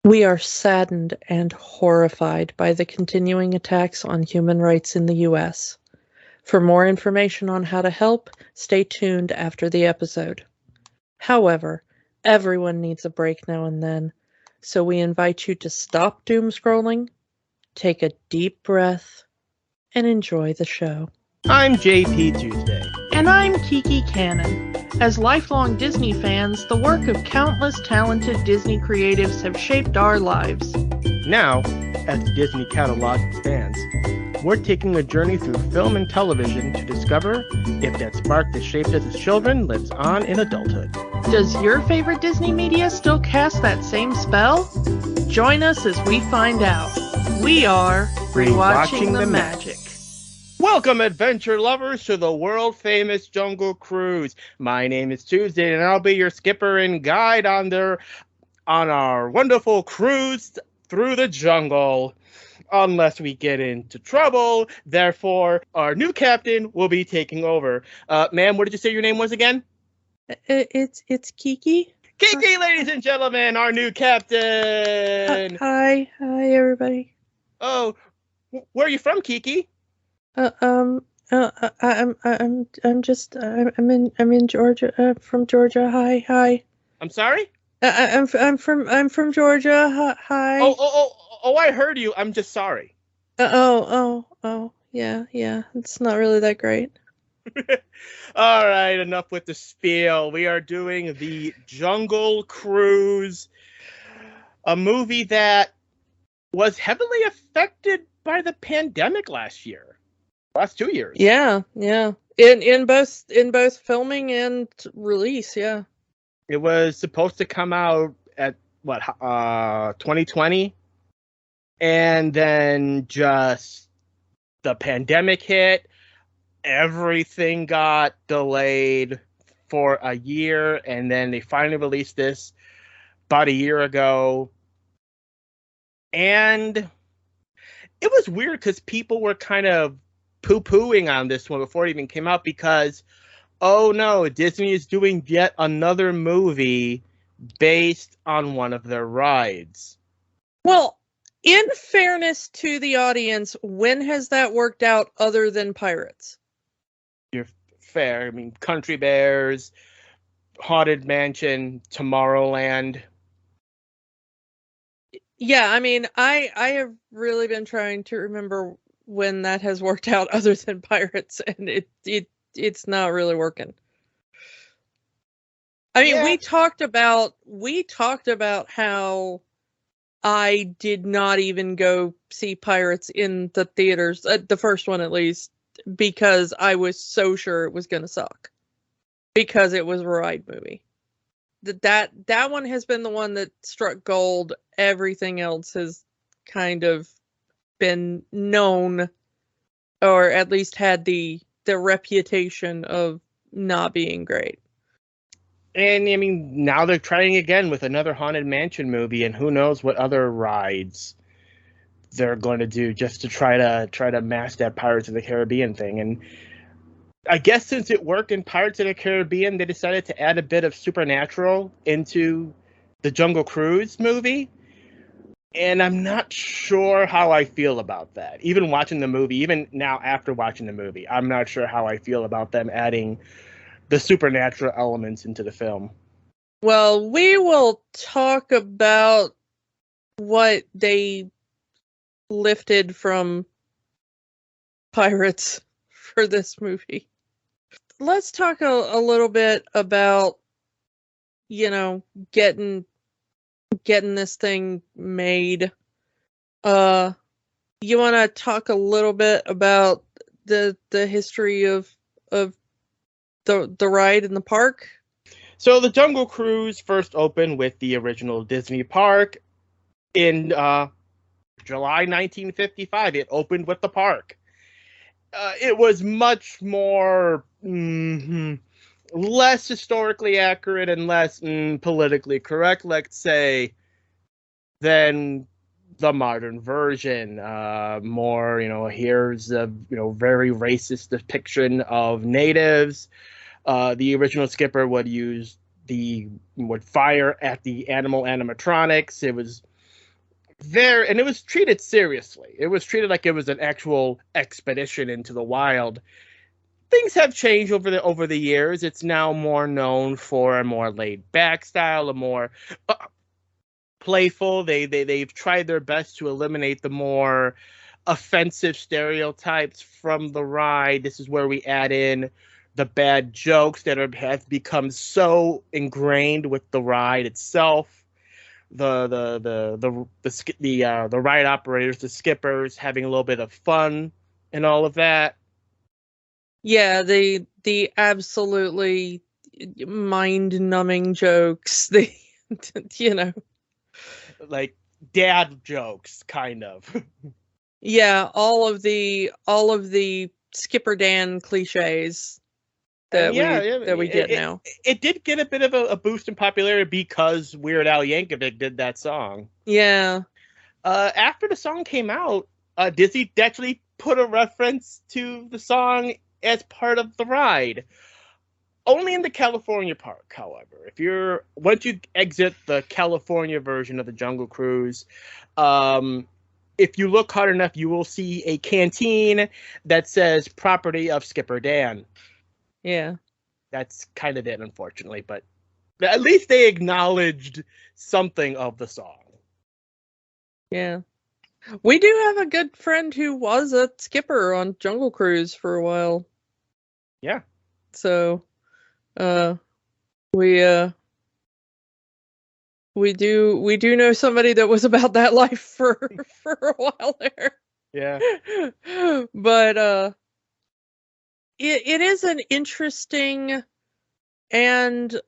We are saddened and horrified by the continuing attacks on human rights in the U.S. For more information on how to help, stay tuned after the episode. However, everyone needs a break now and then, so we invite you to stop doom scrolling, take a deep breath, and enjoy the show. I'm JP Tuesday. And I'm Kiki Cannon. As lifelong Disney fans, the work of countless talented Disney creatives have shaped our lives. Now, as the Disney catalog expands, we're taking a journey through film and television to discover if that spark that shaped us as children lives on in adulthood. Does your favorite Disney media still cast that same spell? Join us as we find out. We are Rewatching the Magic. Welcome, adventure lovers, to the world-famous Jungle Cruise. My name is Tuesday, and I'll be your skipper and guide on our wonderful cruise through the jungle. Unless we get into trouble, therefore, our new captain will be taking over. Ma'am, what did you say your name was again? It's Kiki. Kiki, ladies and gentlemen, our new captain. Hi, everybody. Oh, where are you from, Kiki? I'm in Georgia. From Georgia. Hi. I'm sorry? I'm from Georgia. Hi. Oh! I heard you. I'm just sorry. Yeah. It's not really that great. All right, enough with the spiel. We are doing the Jungle Cruise, a movie that was heavily affected by the pandemic last 2 years. Yeah. In both filming and release, yeah. It was supposed to come out at 2020, and then just the pandemic hit. Everything got delayed for a year, and then they finally released this about a year ago. And it was weird because people were kind of poo-pooing on this one before it even came out because, oh no, Disney is doing yet another movie based on one of their rides. Well, in fairness to the audience, when has that worked out other than Pirates? You're fair. I mean, Country Bears, Haunted Mansion, Tomorrowland. Yeah, I mean, I have really been trying to remember when that has worked out other than Pirates, and it's not really working. I mean, we talked about how I did not even go see Pirates in the theaters, the first one at least, because I was so sure it was going to suck because it was a ride movie. That one has been the one that struck gold. Everything else has kind of been known, or at least had the reputation of not being great. And I mean, now they're trying again with another Haunted Mansion movie, and who knows what other rides they're going to do just to try to match that Pirates of the Caribbean thing. And I guess since it worked in Pirates of the Caribbean, they decided to add a bit of supernatural into the Jungle Cruise movie. And I'm not sure how I feel about that. Even watching the movie, even now after watching the movie, I'm not sure how I feel about them adding the supernatural elements into the film. Well, we will talk about what they lifted from Pirates for this movie. Let's talk a little bit about, getting this thing made. You want to talk a little bit about the history of the ride in the park? So the Jungle Cruise first opened with the original Disney park in July 1955. It opened with the park. It was much more less historically accurate and less politically correct, let's say, than the modern version. More, here's a very racist depiction of natives. The original skipper would fire at the animatronics. It was there, and it was treated seriously. It was treated like it was an actual expedition into the wild. Things have changed over the years. It's now more known for a more laid back style, a more playful. They've tried their best to eliminate the more offensive stereotypes from the ride. This is where we add in the bad jokes that have become so ingrained with the ride itself. The ride operators, the skippers, having a little bit of fun and all of that. Yeah, the absolutely mind-numbing jokes. The like dad jokes, kind of. Yeah, all of the Skipper Dan cliches that we get now. It did get a bit of a boost in popularity because Weird Al Yankovic did that song. Yeah. After the song came out, Disney actually put a reference to the song as part of the ride. Only in the California park, however. Once you exit the California version of the Jungle Cruise, if you look hard enough, you will see a canteen that says "Property of Skipper Dan." Yeah. That's kind of it, unfortunately, but at least they acknowledged something of the song. Yeah. We do have a good friend who was a skipper on Jungle Cruise for a while. Yeah. So, we do know somebody that was about that life for a while there. Yeah. But it is an interesting and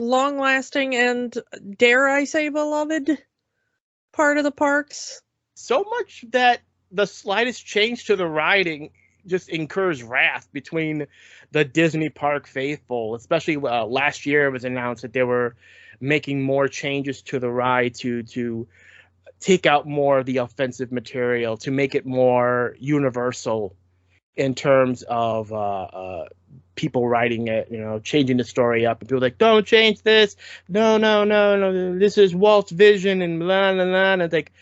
long-lasting and, dare I say, beloved part of the parks. So much that the slightest change to the riding just incurs wrath between the Disney park faithful. Especially last year, it was announced that they were making more changes to the ride to take out more of the offensive material, to make it more universal in terms of people writing it, changing the story up. And people are like, don't change this. No. This is Walt's vision and blah, blah, blah. And it's like,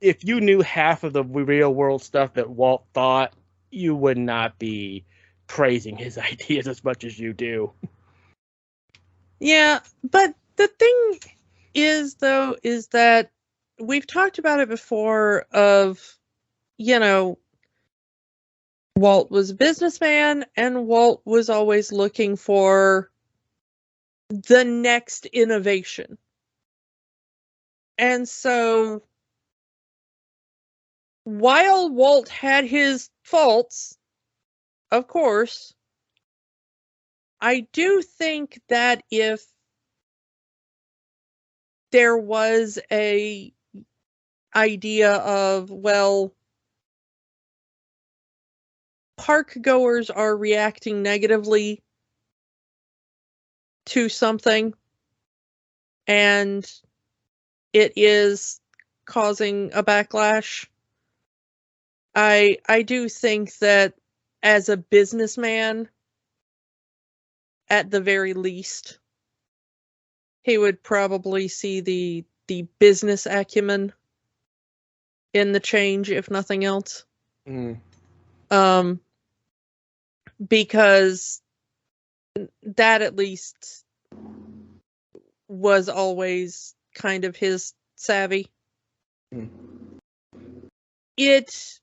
if you knew half of the real world stuff that Walt thought, you would not be praising his ideas as much as you do. Yeah, but the thing is that we've talked about it before of, Walt was a businessman and Walt was always looking for the next innovation. And so, while Walt had his faults, of course, I do think that if there was a idea of, well, park goers are reacting negatively to something and it is causing a backlash, I do think that as a businessman, at the very least, he would probably see the business acumen in the change, if nothing else. Because that at least was always kind of his savvy. It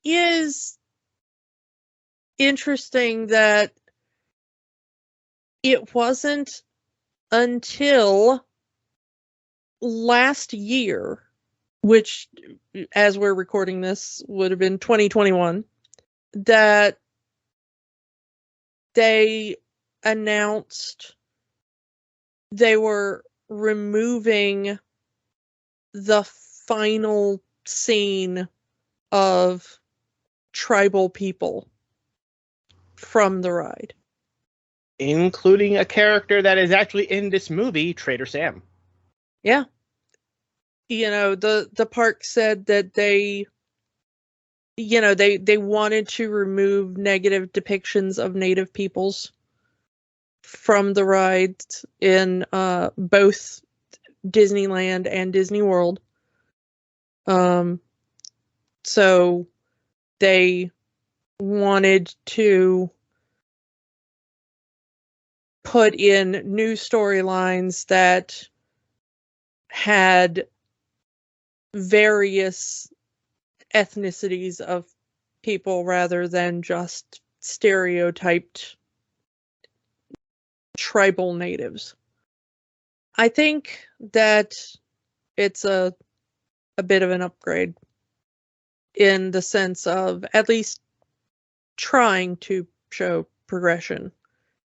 is interesting that it wasn't until last year, which, as we're recording this, would have been 2021, that they announced they were removing the final scene of tribal people from the ride. Including a character that is actually in this movie, Trader Sam. Yeah. The park said that they wanted to remove negative depictions of Native peoples from the ride in both Disneyland and Disney World. So they wanted to put in new storylines that had various ethnicities of people rather than just stereotyped tribal natives. I think that it's a bit of an upgrade in the sense of at least trying to show progression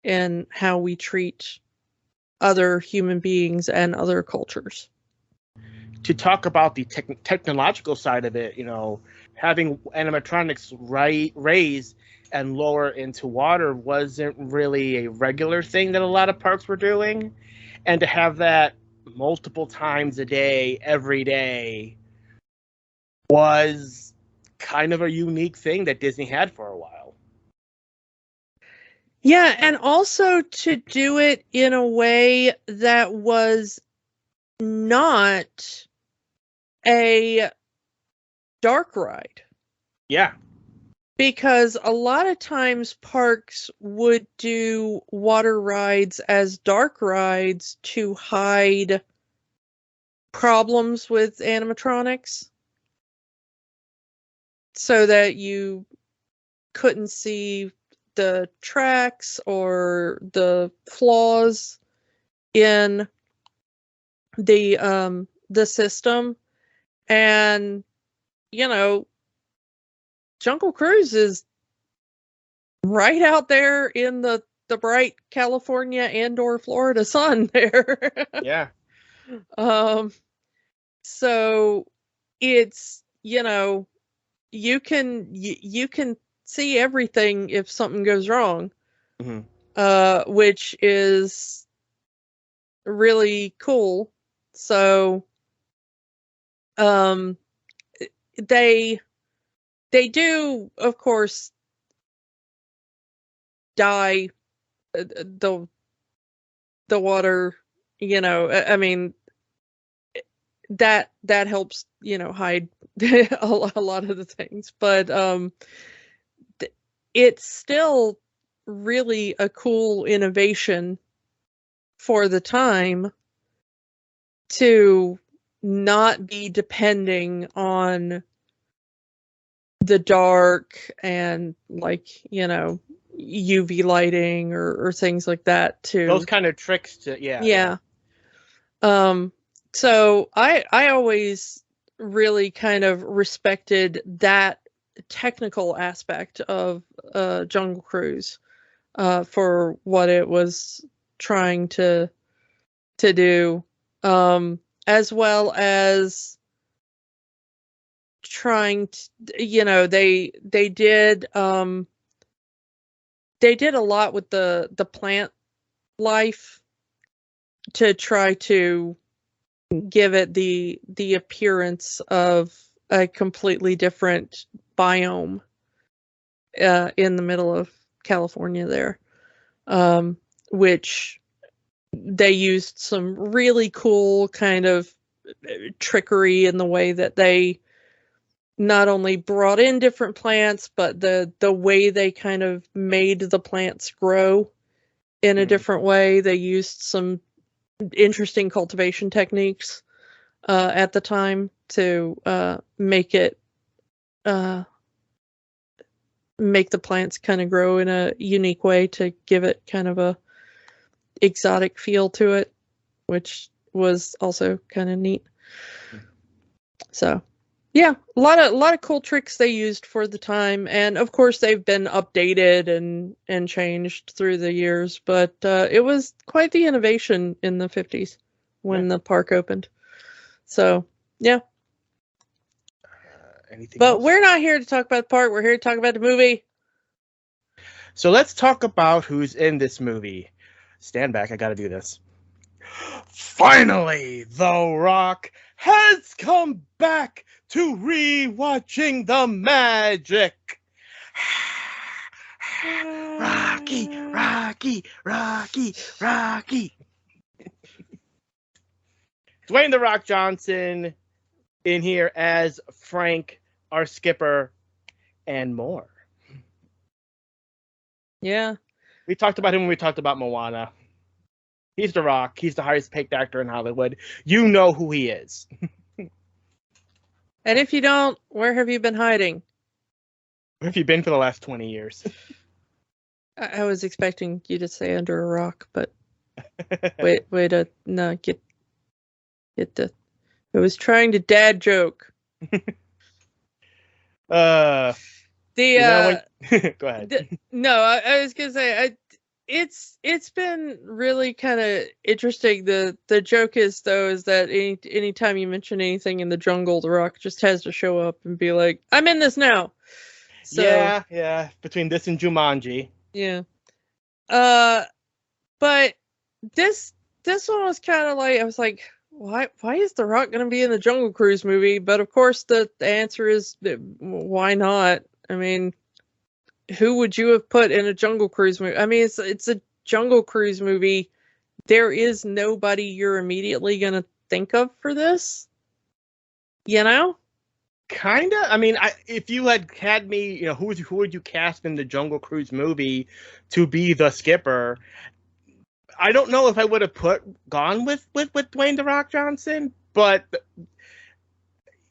in how we treat other human beings and other cultures. To talk about the technological side of it, having animatronics raise and lower into water wasn't really a regular thing that a lot of parks were doing. And to have that multiple times a day, every day, was kind of a unique thing that Disney had for a while. Yeah, and also to do it in a way that was not a dark ride. Yeah. Because a lot of times parks would do water rides as dark rides to hide problems with animatronics so that you couldn't see the tracks or the flaws in the system. And Jungle Cruise is right out there in the bright California and or Florida sun there. Yeah. So it's, you can see everything if something goes wrong. Mm-hmm. Which is really cool. So they do, of course, dye the water, I mean, that helps, hide a lot of the things, but it's still really a cool innovation for the time to not be depending on the dark and UV lighting or things like that too. Those kind of tricks to yeah. So I always really kind of respected that technical aspect of Jungle Cruise for what it was trying to do, as well as trying to, they did a lot with the plant life to try to give it the appearance of a completely different biome in the middle of California there, which they used some really cool kind of trickery in the way that they not only brought in different plants, but the way they kind of made the plants grow in a different way. They used some interesting cultivation techniques at the time to make the plants kind of grow in a unique way to give it kind of a exotic feel to it, which was also kind of neat. So yeah, a lot of cool tricks they used for the time, and of course they've been updated and changed through the years, but it was quite the innovation in the 50s when the park opened. So yeah. Anything but else? We're not here to talk about the park, we're here to talk about the movie. So let's talk about who's in this movie. Stand back, I gotta do this. Finally, The Rock has come back to rewatching the magic. Rocky, Rocky, Rocky, Rocky. Dwayne "The Rock" Johnson in here as Frank, our skipper, and more. Yeah. We talked about him when we talked about Moana. He's The Rock. He's the highest paid actor in Hollywood. You know who he is. And if you don't, where have you been hiding? Where have you been for the last 20 years? I was expecting you to say under a rock, but wait to no get the. I was trying to dad joke. Go ahead. I was gonna say it's been really kind of interesting. The joke is that anytime you mention anything in the jungle, The Rock just has to show up and be like, "I'm in this now." So, yeah. Between this and Jumanji. Yeah. But this one was kind of like, I was like, why is The Rock gonna be in the Jungle Cruise movie? But of course the answer is, why not? I mean, who would you have put in a Jungle Cruise movie? I mean, it's a Jungle Cruise movie. There is nobody you're immediately gonna think of for this. You know? Kinda. I mean, if you had me, who would you cast in the Jungle Cruise movie to be the skipper? I don't know if I would have gone with Dwayne "The Rock" Johnson, but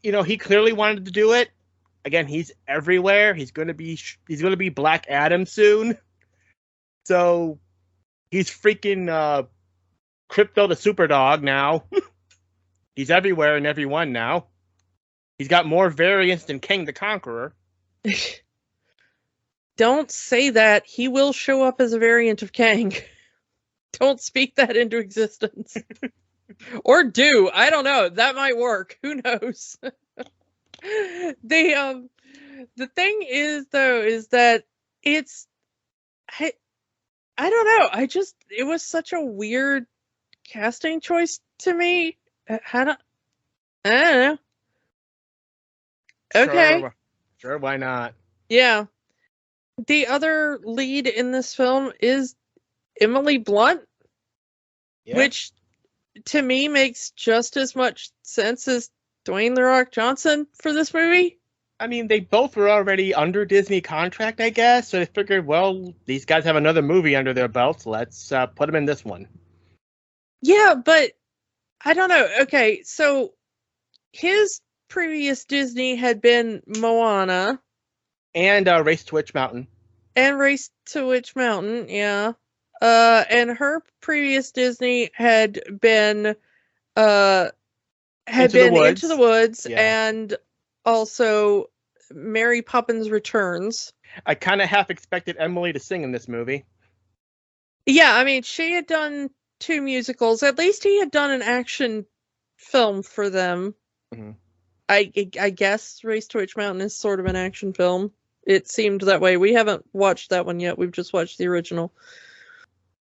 he clearly wanted to do it. Again, he's everywhere. He's gonna be Black Adam soon. So he's freaking Crypto the Superdog now. He's everywhere and everyone now. He's got more variants than King the Conqueror. Don't say that. He will show up as a variant of Kang. Don't speak that into existence. Or do. I don't know. That might work. Who knows? The thing is, though, is that I don't know. It was such a weird casting choice to me. I don't know. Okay. Sure, why not? Yeah. The other lead in this film is Emily Blunt, which to me makes just as much sense as Dwayne "The Rock" Johnson for this movie. I mean, they both were already under Disney contract, I guess, so they figured, well, these guys have another movie under their belts. Let's put them in this one. Yeah, but I don't know. Okay, so his previous Disney had been Moana. And Race to Witch Mountain. And Race to Witch Mountain, yeah. And her previous Disney had been Into the Woods, yeah. And also Mary Poppins Returns. I kind of half expected Emily to sing in this movie. Yeah, I mean, she had done 2 musicals. At least he had done an action film for them. Mm-hmm. I guess Race to Witch Mountain is sort of an action film. It seemed that way. We haven't watched that one yet. We've just watched the original.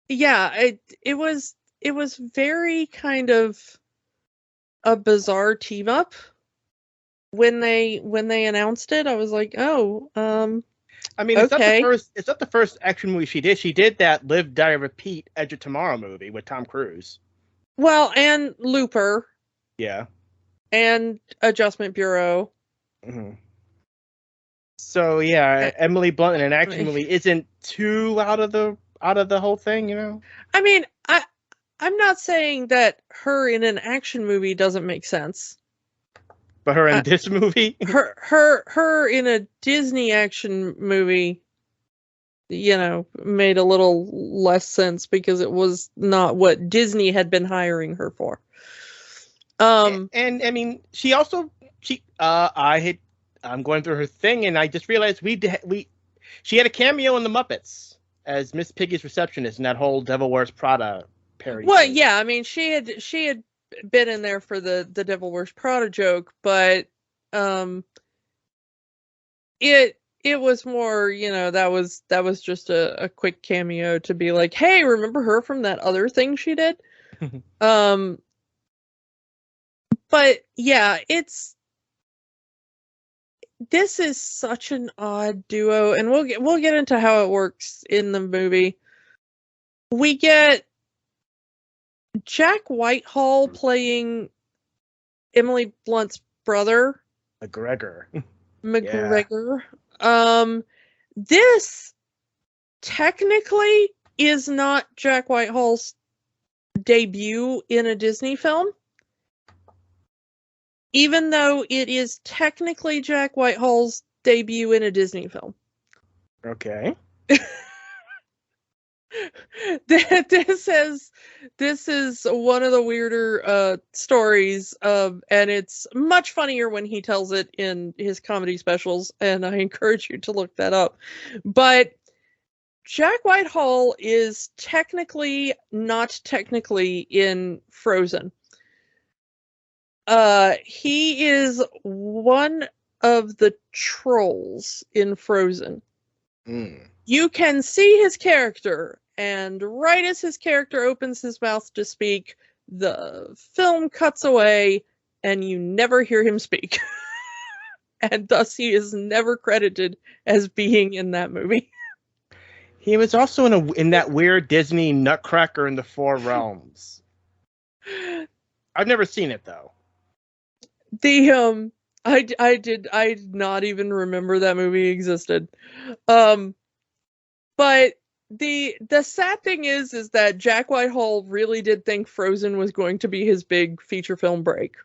Yeah, it was very kind of a bizarre team up when they announced it. I was like, oh, I mean, okay. It's not the first action movie she did. She did that Live, Die, Repeat, Edge of Tomorrow movie with Tom Cruise. Well, and Looper. Yeah. And Adjustment Bureau. Mm-hmm. So yeah, Emily Blunt in an action movie isn't too out of the whole thing, I mean, I'm not saying that her in an action movie doesn't make sense. But her in this movie? her in a Disney action movie, made a little less sense because it was not what Disney had been hiring her for. And I mean, I'm going through her thing and I just realized she had a cameo in The Muppets as Miss Piggy's receptionist in that whole Devil Wears Prada parody. Well, yeah, I mean, she had been in there for the Devil Wears Prada joke, but it was more, that was just a quick cameo to be like, hey, remember her from that other thing she did? But yeah, this is such an odd duo, and we'll get into how it works in the movie. We get Jack Whitehall playing Emily Blunt's brother. McGregor. McGregor. This technically is not Jack Whitehall's debut in a Disney film, even though it is technically Jack Whitehall's debut in a Disney film. Okay. This is one of the weirder stories, and it's much funnier when he tells it in his comedy specials, and I encourage you to look that up. But Jack Whitehall is not technically in Frozen. He is one of the trolls in Frozen. You can see his character, and right as his character opens his mouth to speak, the film cuts away, and you never hear him speak. And thus he is never credited as being in that movie. He was also in that weird Disney Nutcracker in the Four Realms. I've never seen it though. I did not even remember that movie existed. But the sad thing is that Jack Whitehall really did think Frozen was going to be his big feature film break.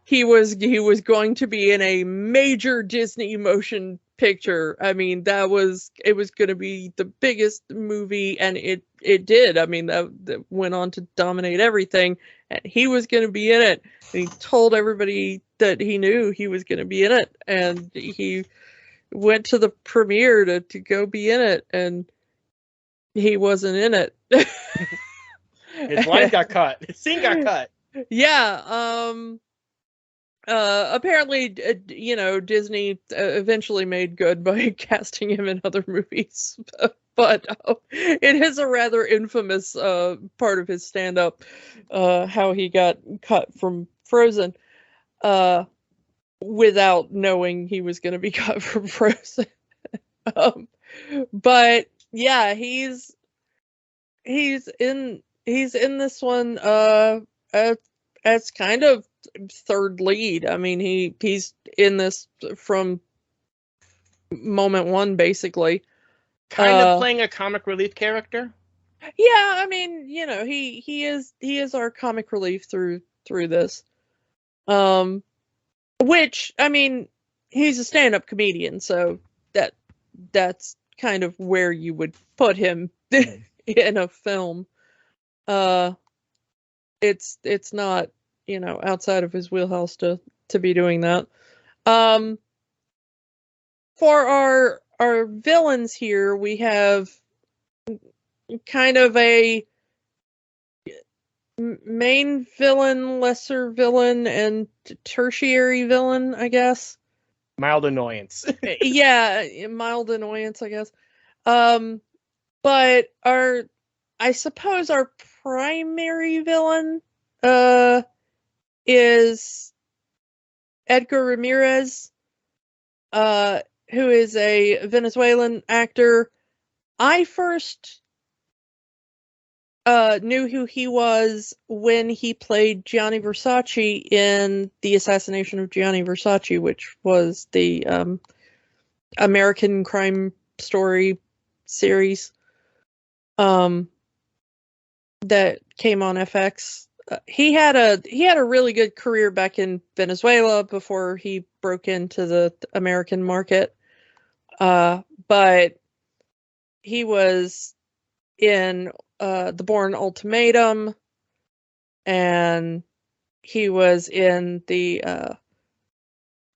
He was going to be in a major Disney motion picture. I mean, it was going to be the biggest movie, and it did. I mean, that went on to dominate everything, and he was going to be in it. And he told everybody that he knew he was going to be in it, and he went to the premiere to go be in it, and he wasn't in it. His line got cut. His scene got cut. Yeah. Apparently, Disney eventually made good by casting him in other movies, but it is a rather infamous part of his stand-up, how he got cut from Frozen, without knowing he was going to be cut from Frozen. But yeah, he's in this one as kind of third lead. I mean, he's in this from moment one, basically. Kind of playing a comic relief character. Yeah, I mean, he is our comic relief through this. Which, I mean, he's a stand-up comedian, so that's kind of where you would put him in a film. It's not, outside of his wheelhouse to be doing that. For our villains here, we have kind of a main villain, lesser villain, and tertiary villain, I guess. Mild annoyance. Yeah, mild annoyance, I guess. But I suppose our primary villain is Edgar Ramirez, who is a Venezuelan actor. I first knew who he was when he played Gianni Versace in The Assassination of Gianni Versace, which was the American Crime Story series that came on FX. He had a really good career back in Venezuela before he broke into the American market. But he was in The Bourne Ultimatum, and he was in the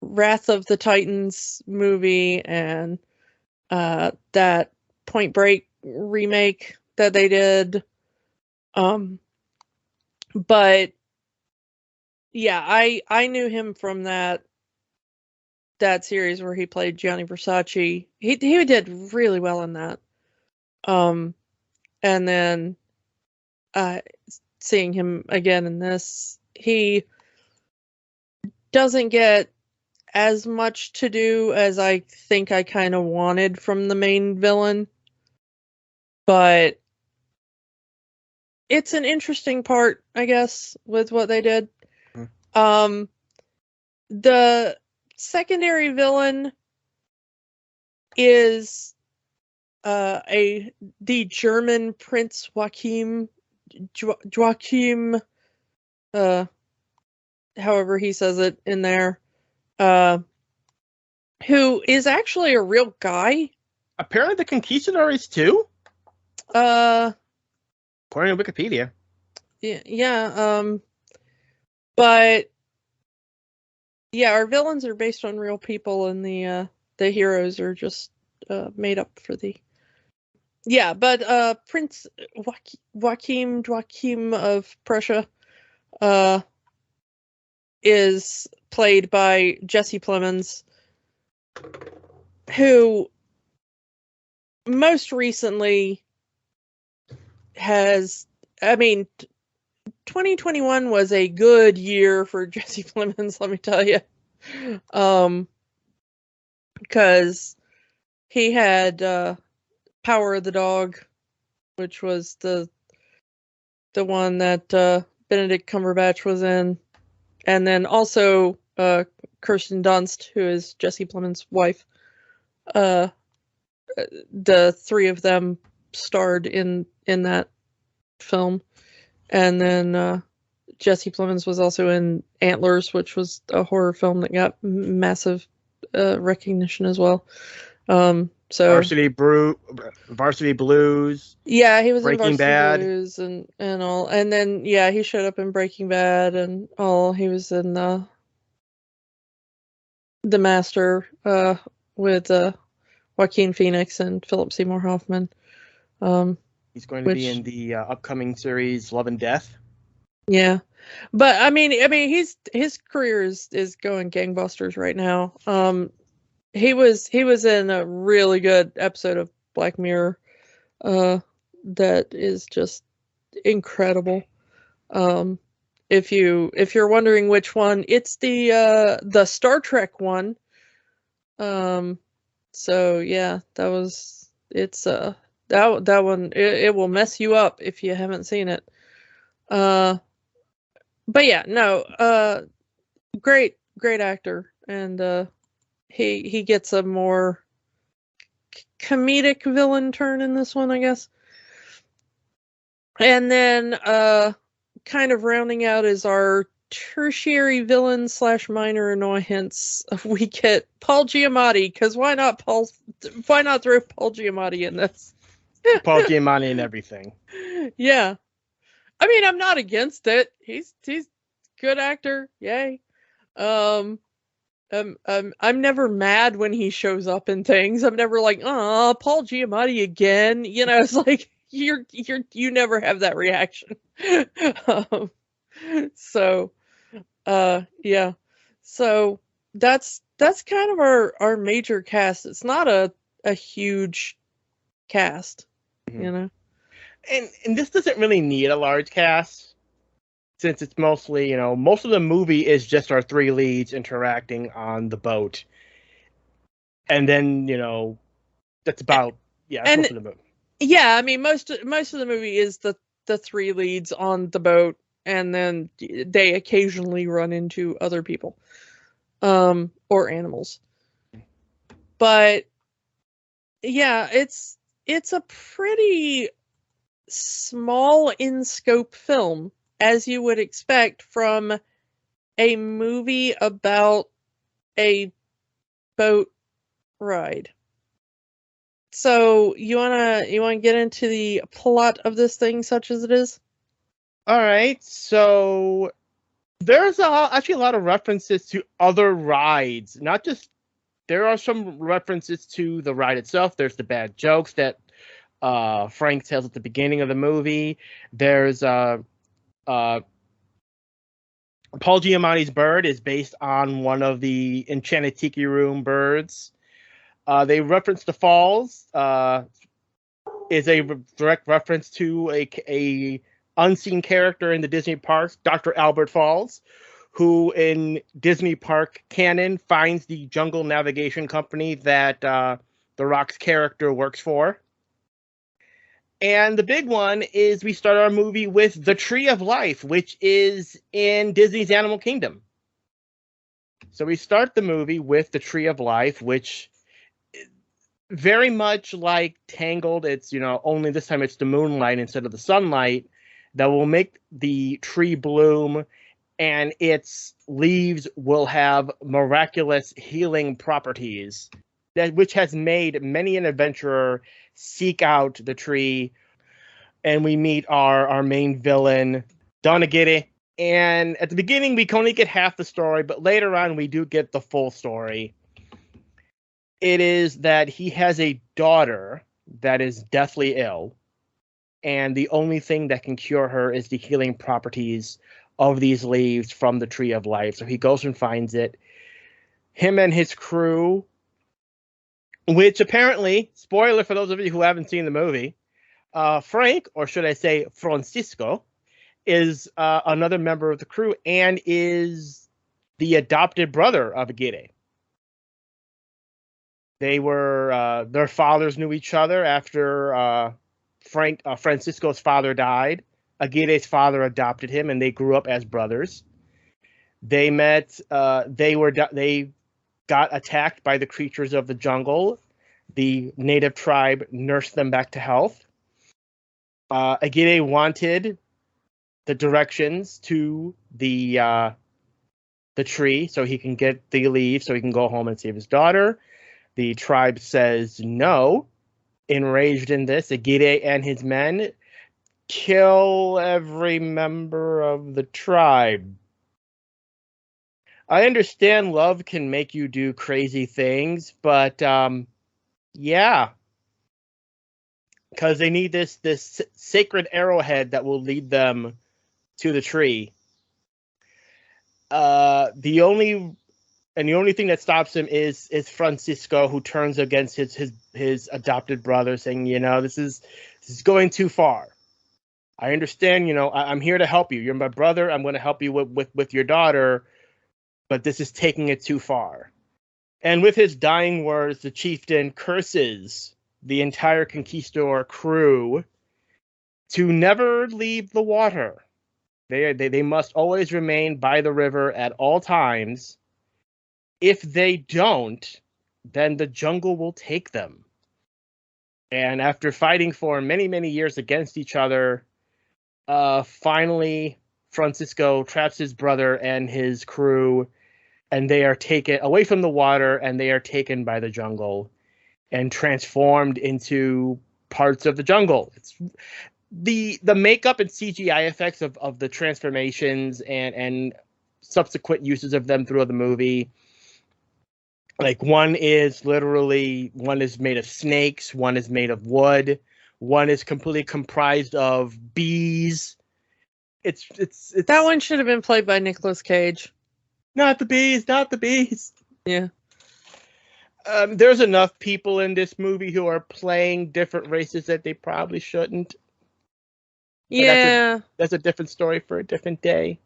Wrath of the Titans movie, and that Point Break remake that they did. But yeah, I knew him from that series where he played Gianni Versace. He did really well in that. And then seeing him again in this, he doesn't get as much to do as I think I kind of wanted from the main villain. But it's an interesting part, I guess, with what they did. The secondary villain is the German Prince Joachim, however he says it in there, who is actually a real guy. Apparently the Conquistadors too? According to Wikipedia. Yeah, but yeah, our villains are based on real people, and the heroes are just made up for the. Yeah, but Prince Joachim of Prussia is played by Jesse Plemons, who most recently has, 2021 was a good year for Jesse Plemons, let me tell you. Because he had Power of the Dog, which was the one that Benedict Cumberbatch was in, and then also Kirsten Dunst, who is Jesse Plemons' wife. The three of them starred in that film, and then Jesse Plemons was also in Antlers, which was a horror film that got massive recognition as well. So Varsity Blues. Yeah, he was Breaking in Varsity Bad. Blues and all, and then he showed up in Breaking Bad and all. He was in The Master with Joaquin Phoenix and Philip Seymour Hoffman. He's going to be in the upcoming series Love and Death. Yeah, but I mean, his career is going gangbusters right now. He was in a really good episode of Black Mirror, that is just incredible. If you're wondering which one, it's the Star Trek one. So yeah, that one it will mess you up if you haven't seen it. But yeah, no, great actor, and he gets a more comedic villain turn in this one, I guess. And then kind of rounding out is our tertiary villain / minor annoyance. We get Paul Giamatti, because why not throw Paul Giamatti in this? Paul Giamatti in everything. Yeah. I mean, I'm not against it. He's good actor. Yay. I'm never mad when he shows up in things. I'm never like, oh, Paul Giamatti again. It's like you never have that reaction. So yeah. So that's kind of our major cast. It's not a huge cast, And this doesn't really need a large cast, since it's mostly, most of the movie is just our three leads interacting on the boat. And then, that's about, that's most of the movie. Yeah, I mean, most of the movie is the three leads on the boat, and then they occasionally run into other people, or animals. But yeah, it's a pretty small in scope film, as you would expect from a movie about a boat ride. So you wanna get into the plot of this thing, such as it is? All right. So there's actually a lot of references to other rides. Not just, there are some references to the ride itself. There's the bad jokes that Frank tells at the beginning of the movie. There's Paul Giamatti's bird is based on one of the Enchanted Tiki Room birds. They reference the falls. Is a direct reference to a unseen character in the Disney parks, Dr. Albert Falls, who in Disney park canon finds the jungle navigation company that The Rock's character works for. And the big one is we start our movie with the Tree of Life, which is in Disney's Animal Kingdom. So we start the movie with the Tree of Life, which very much like Tangled, it's, only this time it's the moonlight instead of the sunlight that will make the tree bloom, and its leaves will have miraculous healing properties, which has made many an adventurer seek out the tree. And we meet our main villain, Donagiri. And at the beginning, we can only get half the story, but later on, we do get the full story. It is that he has a daughter that is deathly ill, and the only thing that can cure her is the healing properties of these leaves from the Tree of Life. So he goes and finds it. Him and his crew, which apparently, spoiler for those of you who haven't seen the movie, Frank, or should I say Francisco, is another member of the crew and is the adopted brother of Aguirre. They were their fathers knew each other after Francisco's father died. Aguirre's father adopted him, and they grew up as brothers. They met. They got attacked by the creatures of the jungle. The native tribe nursed them back to health. Aguirre wanted the directions to the tree so he can get the leaves so he can go home and save his daughter. The tribe says no. Enraged in this, Aguirre and his men kill every member of the tribe. I understand love can make you do crazy things, but yeah. Because they need this sacred arrowhead that will lead them to the tree. The only thing that stops him is Francisco, who turns against his adopted brother, saying, this is going too far. I understand, I'm here to help you. You're my brother. I'm going to help you with your daughter, but this is taking it too far. And with his dying words, the chieftain curses the entire conquistador crew to never leave the water. They must always remain by the river at all times. If they don't, then the jungle will take them. And after fighting for many, many years against each other, finally Francisco traps his brother and his crew, and they are taken away from the water, and they are taken by the jungle and transformed into parts of the jungle. It's the makeup and CGI effects of the transformations and subsequent uses of them throughout the movie. Like one is made of snakes, one is made of wood, one is completely comprised of bees. It's that one should have been played by Nicolas Cage. Not the bees. Yeah. There's enough people in this movie who are playing different races that they probably shouldn't. Yeah. That's a different story for a different day.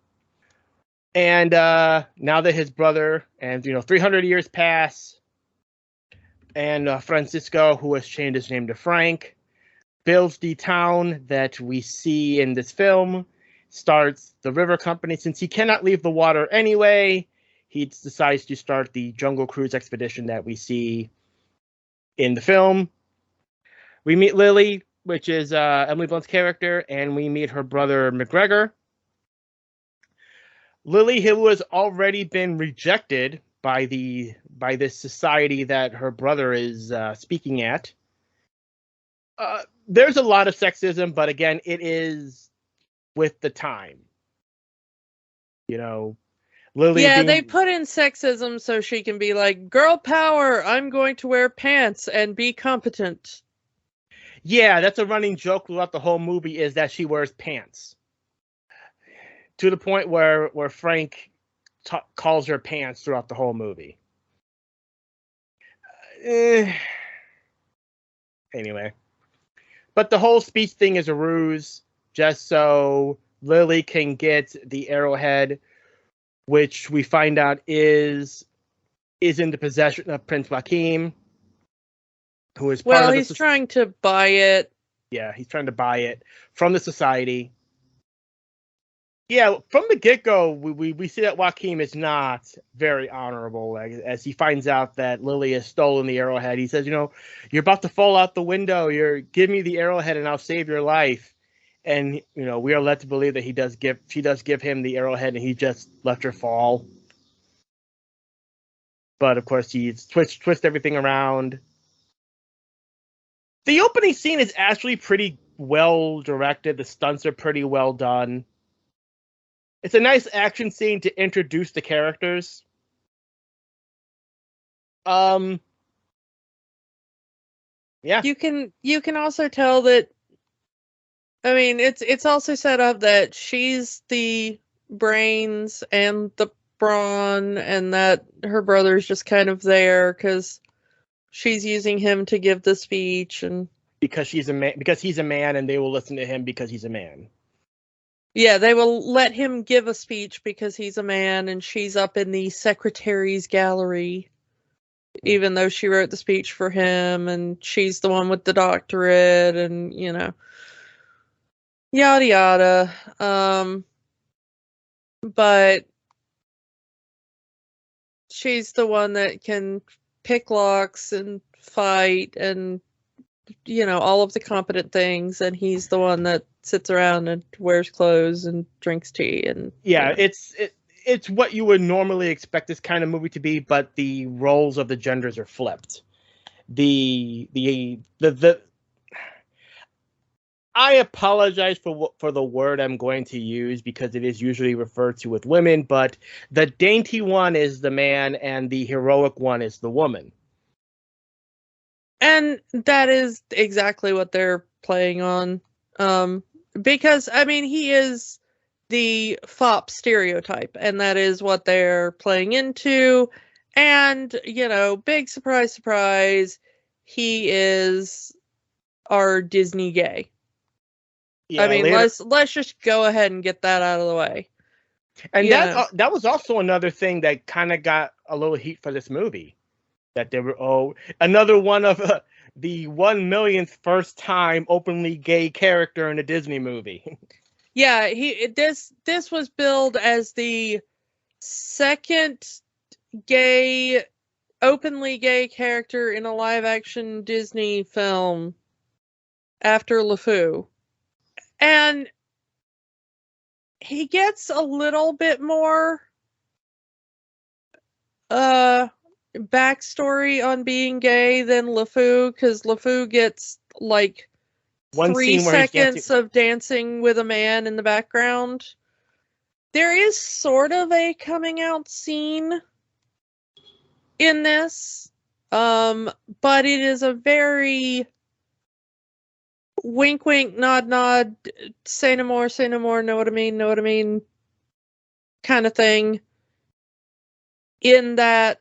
And now that his brother and 300 years pass, and Francisco, who has changed his name to Frank, builds the town that we see in this film, starts the river company. Since he cannot leave the water anyway, he decides to start the Jungle Cruise expedition that we see in the film. We meet Lily, which is Emily Blunt's character, and we meet her brother McGregor. Lily, who has already been rejected by this society that her brother is speaking at. There's a lot of sexism, but again, it is with the time. Lily. Yeah, they put in sexism so she can be like, girl power, I'm going to wear pants and be competent. Yeah, that's a running joke throughout the whole movie, is that she wears pants. To the point where Frank calls her pants throughout the whole movie. Anyway. But the whole speech thing is a ruse, just so Lily can get the arrowhead, which we find out is in the possession of Prince Joachim, who is part of he's trying to buy it Yeah, he's trying to buy it from the society. Yeah, from the get-go, we see that Joaquin is not very honorable. As he finds out that Lily has stolen the arrowhead, he says, you're about to fall out the window. Give me the arrowhead and I'll save your life. And, we are led to believe that she does give him the arrowhead and he just left her fall. But, of course, he twist everything around. The opening scene is actually pretty well directed. The stunts are pretty well done. It's a nice action scene to introduce the characters. Yeah. You can also tell that, I mean, it's also set up that she's the brains and the brawn, and that her brother's just kind of there because she's using him to give the speech, and because he's a man, and they will listen to him because he's a man. Yeah, they will let him give a speech because he's a man, and she's up in the secretary's gallery, even though she wrote the speech for him, and she's the one with the doctorate, and, yada yada. But she's the one that can pick locks and fight and, all of the competent things, and he's the one that sits around and wears clothes and drinks tea. And it's what you would normally expect this kind of movie to be, but the roles of the genders are flipped. I apologize for the word I'm going to use because it is usually referred to with women, but the dainty one is the man and the heroic one is the woman. And that is exactly what they're playing on. Because, I mean, he is the fop stereotype, and that is what they're playing into. And, big surprise, surprise, he is our Disney gay. Yeah, I mean, let's just go ahead and get that out of the way. And that was also another thing that kind of got a little heat for this movie. That they were another one of the 1 millionth first time openly gay character in a Disney movie. Yeah, this was billed as the second openly gay character in a live action Disney film after LeFou. And he gets a little bit more backstory on being gay than LeFou, because LeFou gets like 3 seconds of dancing with a man in the background. There is sort of a coming out scene in this, but it is a very wink wink, nod nod, say no more, know what I mean kind of thing. In that,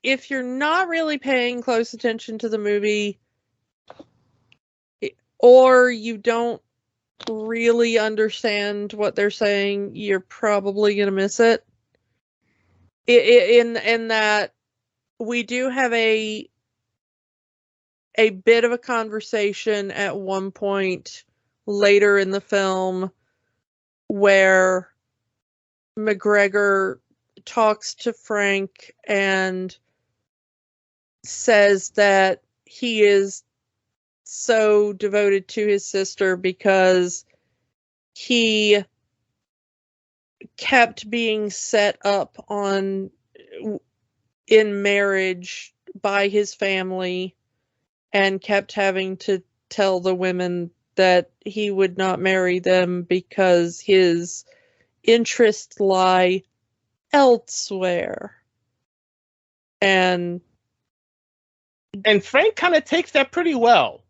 if you're not really paying close attention to the movie, or you don't really understand what they're saying, you're probably going to miss it. In that, we do have a bit of a conversation at one point later in the film where McGregor talks to Frank and says that he is so devoted to his sister because he kept being set up in marriage by his family and kept having to tell the women that he would not marry them because his interests lie elsewhere. And Frank kind of takes that pretty well.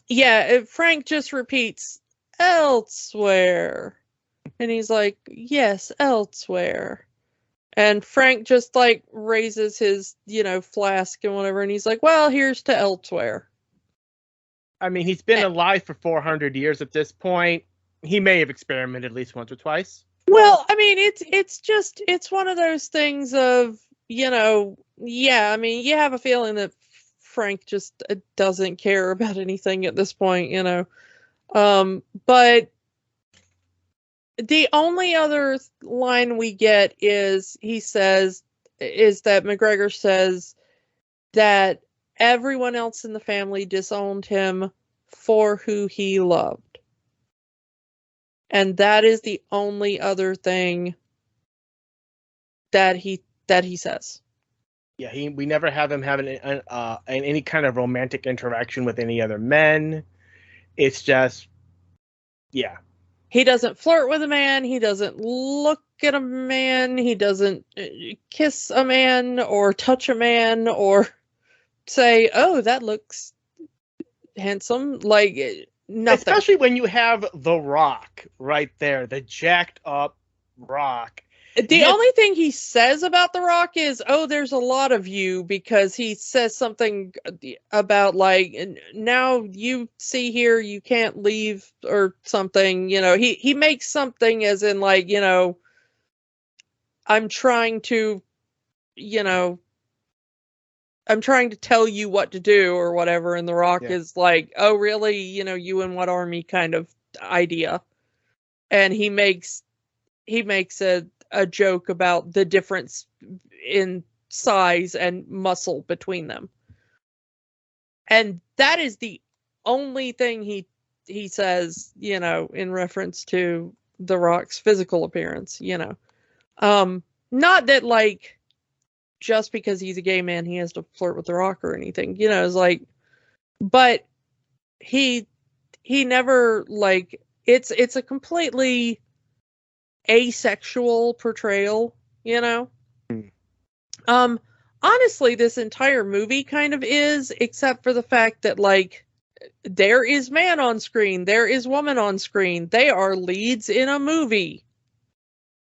Yeah, Frank just repeats, elsewhere. And he's like, yes, elsewhere. And Frank just, like, raises his, flask and whatever, and he's like, well, here's to elsewhere. I mean, he's been alive for 400 years at this point. He may have experimented at least once or twice. Well, I mean, it's one of those things of, I mean, you have a feeling that Frank just doesn't care about anything at this point, But the only other line we get is that McGregor says that everyone else in the family disowned him for who he loved. And that is the only other thing that he says. Yeah, we never have him having any kind of romantic interaction with any other men. It's just, yeah. He doesn't flirt with a man. He doesn't look at a man. He doesn't kiss a man or touch a man or say, "Oh, that looks handsome." Like, nothing. Especially when you have The Rock right there, the jacked up Rock. The only thing he says about The Rock is, "Oh, there's a lot of you," because he says something about, like, "Now you see here, you can't leave," or something. You know, he makes something as in, like, you know, I'm trying to tell you what to do or whatever. And The Rock is like, "Oh, really? You know, you in what army?" kind of idea. And he makes a joke about the difference in size and muscle between them. And that is the only thing he says, you know, in reference to The Rock's physical appearance, you know. Not that, like, just because he's a gay man, he has to flirt with The Rock or anything, you know. It's like, but he never, like, it's a completely asexual portrayal, you know. Honestly, this entire movie kind of is, except for the fact that, like, there is man on screen, there is woman on screen. They are leads in a movie.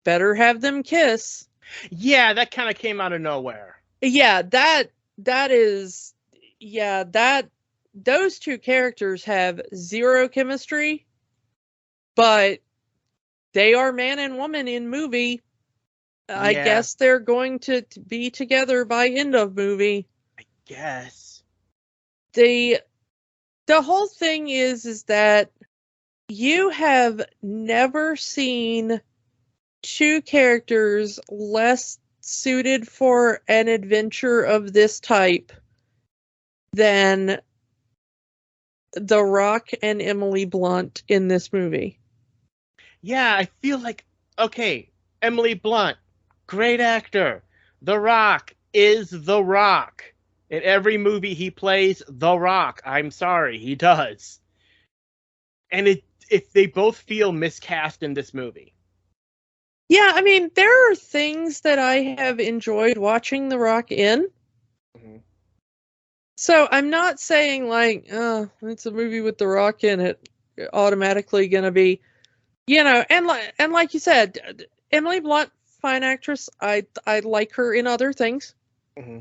Better have them kiss. Yeah, that kind of came out of nowhere. Yeah, those two characters have zero chemistry, but they are man and woman in movie. Yeah. I guess they're going to be together by end of movie. I guess. The whole thing is that you have never seen two characters less suited for an adventure of this type than The Rock and Emily Blunt in this movie. Yeah, I feel like, okay, Emily Blunt, great actor. The Rock is The Rock. In every movie he plays The Rock. I'm sorry, he does. And if they both feel miscast in this movie. Yeah, I mean, there are things that I have enjoyed watching The Rock in. Mm-hmm. So I'm not saying, like, it's a movie with The Rock in it, automatically gonna be, you know, and like you said, Emily Blunt, fine actress. I like her in other things. Mm-hmm.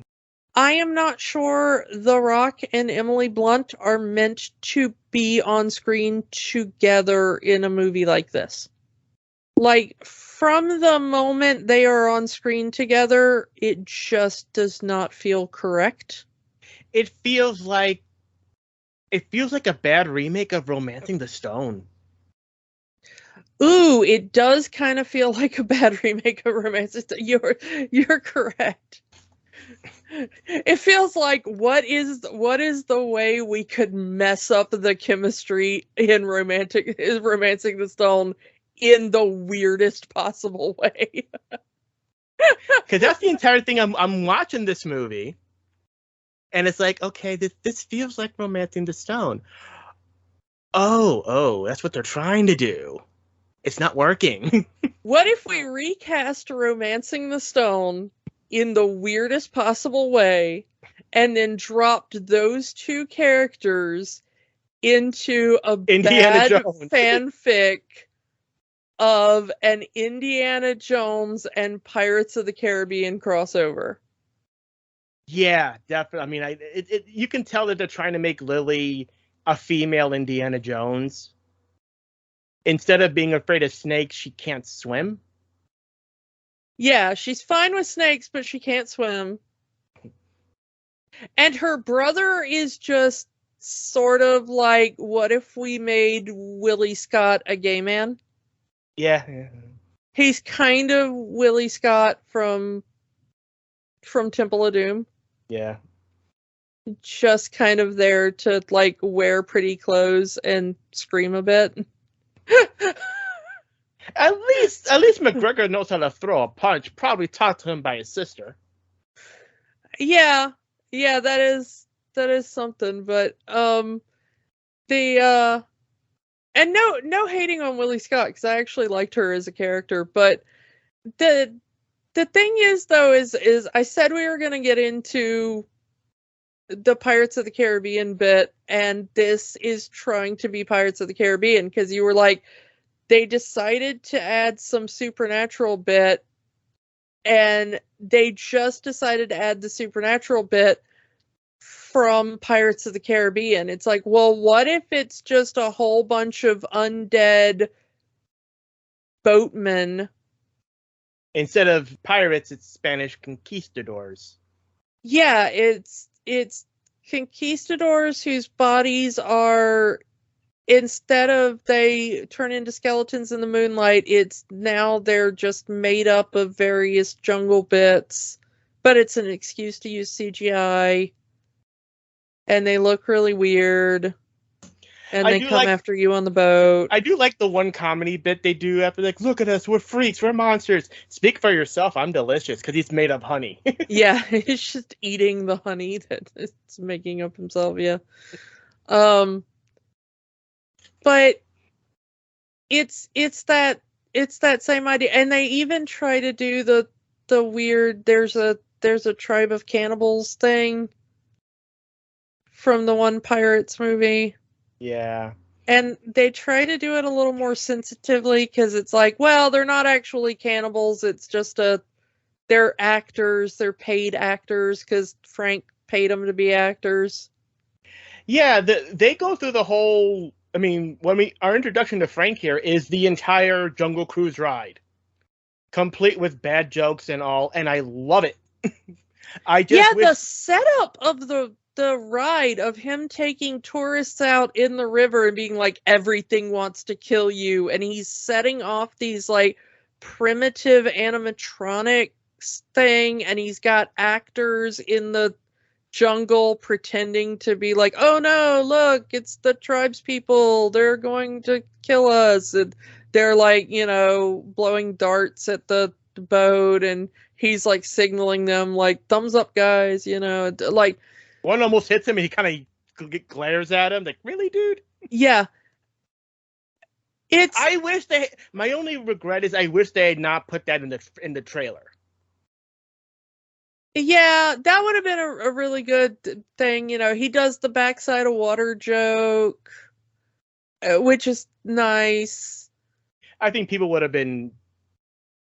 I am not sure The Rock and Emily Blunt are meant to be on screen together in a movie like this. Like, from the moment they are on screen together, it just does not feel correct. It feels like a bad remake of Romancing the Stone. Ooh, it does kind of feel like a bad remake of Romancing the Stone. You're correct. It feels like, what is the way we could mess up the chemistry in Romancing the Stone in the weirdest possible way? Because that's the entire thing. I'm watching this movie, and it's like, okay, this feels like Romancing the Stone. Oh, that's what they're trying to do. It's not working. What if we recast Romancing the Stone in the weirdest possible way, and then dropped those two characters into a bad fanfic of an Indiana Jones and Pirates of the Caribbean crossover? Yeah, definitely. I mean, you can tell that they're trying to make Lily a female Indiana Jones. Instead of being afraid of snakes, she can't swim. Yeah, she's fine with snakes, but she can't swim. And her brother is just sort of like, what if we made Willie Scott a gay man? Yeah. He's kind of Willie Scott from Temple of Doom. Yeah. Just kind of there to like wear pretty clothes and scream a bit. At least McGregor knows how to throw a punch. Probably taught to him by his sister. Yeah, that is something. But the and no hating on Willie Scott, because I actually liked her as a character. But the thing is, though, is I said we were gonna get into the Pirates of the Caribbean bit, and this is trying to be Pirates of the Caribbean, because you were like, they decided to add some supernatural bit, and they just decided to add the supernatural bit from Pirates of the Caribbean. It's like, well, what if it's just a whole bunch of undead boatmen? Instead of pirates, it's Spanish conquistadors. Yeah, it's conquistadors whose bodies are, instead of they turn into skeletons in the moonlight, it's now they're just made up of various jungle bits, but it's an excuse to use CGI, and they look really weird, and they come after you on the boat. I do like the one comedy bit they do after, like, look at us, we're freaks, we're monsters. Speak for yourself, I'm delicious, because he's made of honey. Yeah, he's just eating the honey that it's making up himself, yeah. But it's that same idea, and they even try to do the weird, there's a tribe of cannibals thing from the one Pirates movie. Yeah. And they try to do it a little more sensitively, because it's like, well, they're not actually cannibals, it's just they're actors, they're paid actors, because Frank paid them to be actors. Yeah, they go through the whole, I mean, our introduction to Frank here is the entire Jungle Cruise ride, complete with bad jokes and all, and I love it. The setup of the ride of him taking tourists out in the river and being like, everything wants to kill you, and he's setting off these like primitive animatronics thing, and he's got actors in the jungle pretending to be like, oh no, look, it's the tribes people, they're going to kill us, and they're like, blowing darts at the boat, and he's like signaling them like, thumbs up guys, like one almost hits him and he kind of glares at him like, really, dude? Yeah. My only regret is I wish they had not put that in the trailer. Yeah, that would have been a really good thing. He does the backside of water joke, which is nice. I think people would have been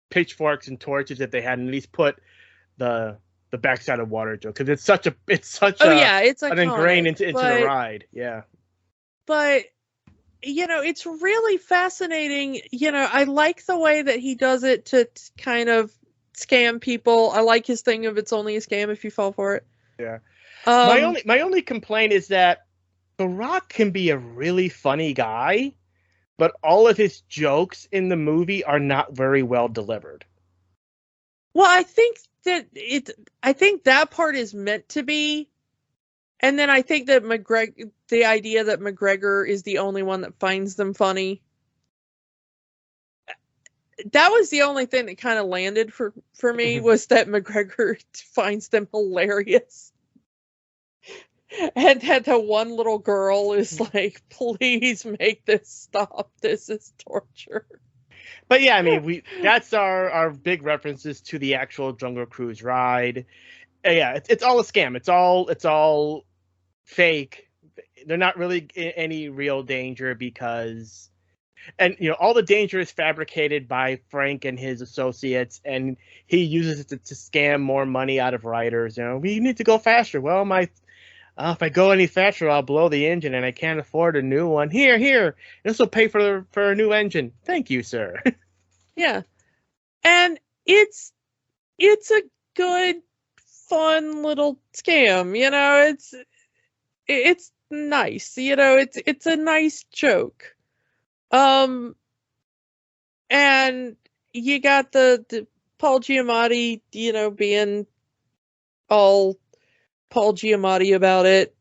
pitchforks and torches if they hadn't at least put the backside of water joke, because it's an ingrained into the ride. Yeah. But it's really fascinating. I like the way that he does it to kind of scam people. I like his thing of it's only a scam if you fall for it. Yeah. My only complaint is that The Rock can be a really funny guy, but all of his jokes in the movie are not very well delivered. Well, I think that part is meant to be, and then I think that the idea that McGregor is the only one that finds them funny, that was the only thing that kind of landed for me, was that McGregor finds them hilarious. And that the one little girl is like, please make this stop. This is torture. But yeah, I mean, that's our big references to the actual Jungle Cruise ride. Yeah, it's all a scam. It's all fake. They're not really in any real danger because, and all the danger is fabricated by Frank and his associates, and he uses it to scam more money out of riders. We need to go faster. Well, if I go any faster, I'll blow the engine, and I can't afford a new one. Here, this will pay for a new engine. Thank you, sir. Yeah, and it's a good, fun little scam. It's nice. You know, it's a nice joke. And you got the Paul Giamatti, you know, being all Paul Giamatti about it.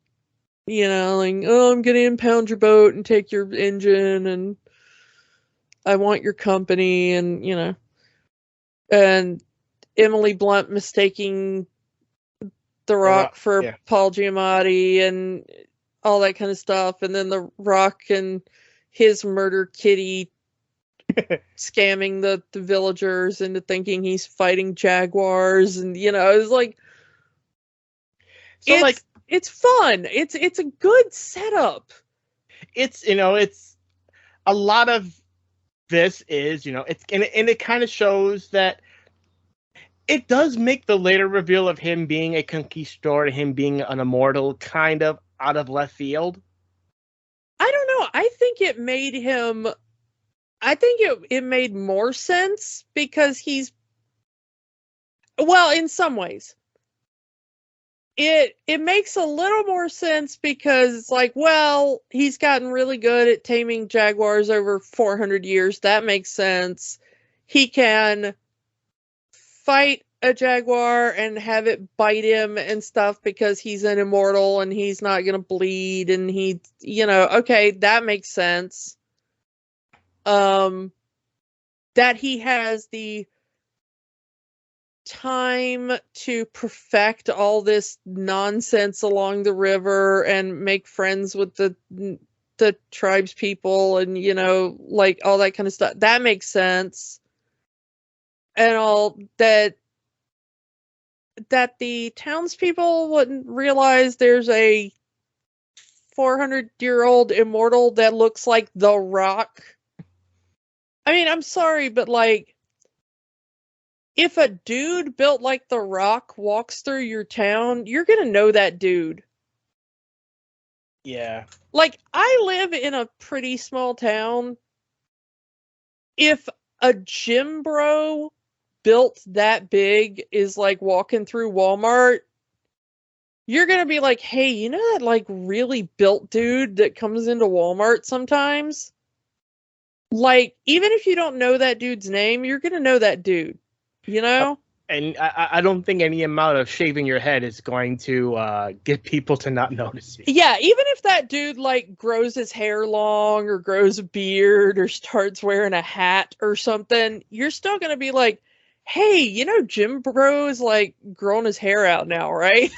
You know, like, oh, I'm gonna impound your boat and take your engine, and I want your company, and you know, and Emily Blunt mistaking The Rock for Paul Giamatti and all that kind of stuff, and then The Rock and his murder kitty scamming the villagers into thinking he's fighting jaguars, and you know, it's like, so it's fun. It's a good setup. It's, you know, it's a lot of this is, you know, it's and it kind of shows that it does make the later reveal of him being a conquistador, him being an immortal, kind of out of left field. I don't know. I think it made him. I think it made more sense because he's, well, in some ways. It makes a little more sense because it's like, well, he's gotten really good at taming jaguars over 400 years. That makes sense. He can fight a jaguar and have it bite him and stuff because he's an immortal and he's not going to bleed, and he, you know, okay, that makes sense. That he has the time to perfect all this nonsense along the river and make friends with the tribes people, and you know, like all that kind of stuff, that makes sense. And all that the townspeople wouldn't realize there's a 400-year-old immortal that looks like The Rock. I mean, I'm sorry, but like, if a dude built like The Rock walks through your town, you're gonna know that dude. Yeah. Like, I live in a pretty small town. If a gym bro built that big is like walking through Walmart, you're gonna be like, hey, you know that like really built dude that comes into Walmart sometimes? Like, even if you don't know that dude's name, you're gonna know that dude. You know? And I don't think any amount of shaving your head is going to get people to not notice you. Yeah, even if that dude, like, grows his hair long or grows a beard or starts wearing a hat or something, you're still going to be like, hey, you know, Jim Bro's, like, growing his hair out now, right?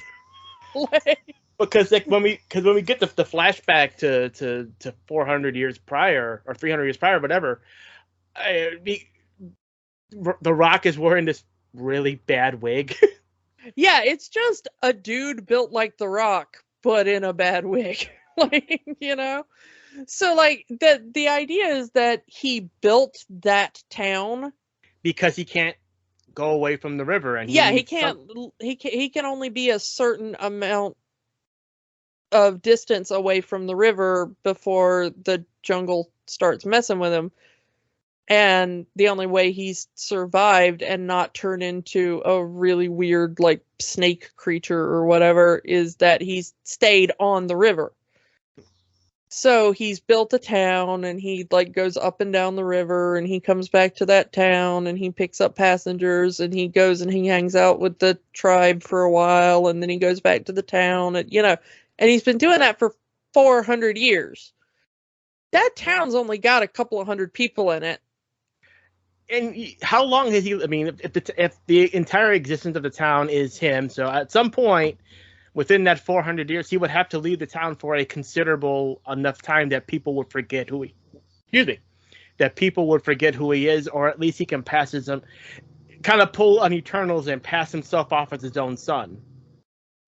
Like, because like when we get the flashback to 400 years prior or 300 years prior, whatever, The Rock is wearing this really bad wig. Yeah, it's just a dude built like The Rock, but in a bad wig. Like, you know? So, like, the idea is that he built that town because he can't go away from the river, and he can't. He can only be a certain amount of distance away from the river before the jungle starts messing with him. And the only way he's survived and not turned into a really weird, like, snake creature or whatever is that he's stayed on the river. So he's built a town, and he, like, goes up and down the river, and he comes back to that town, and he picks up passengers, and he goes and he hangs out with the tribe for a while, and then he goes back to the town, and, you know, and he's been doing that for 400 years. That town's only got a couple of hundred people in it. And how long has he? I mean, if the entire existence of the town is him, so at some point within that 400 years, he would have to leave the town for a considerable enough time that people would forget who he. Excuse me, that people would forget who he is, or at least he can pass his kind of pull on Eternals and pass himself off as his own son.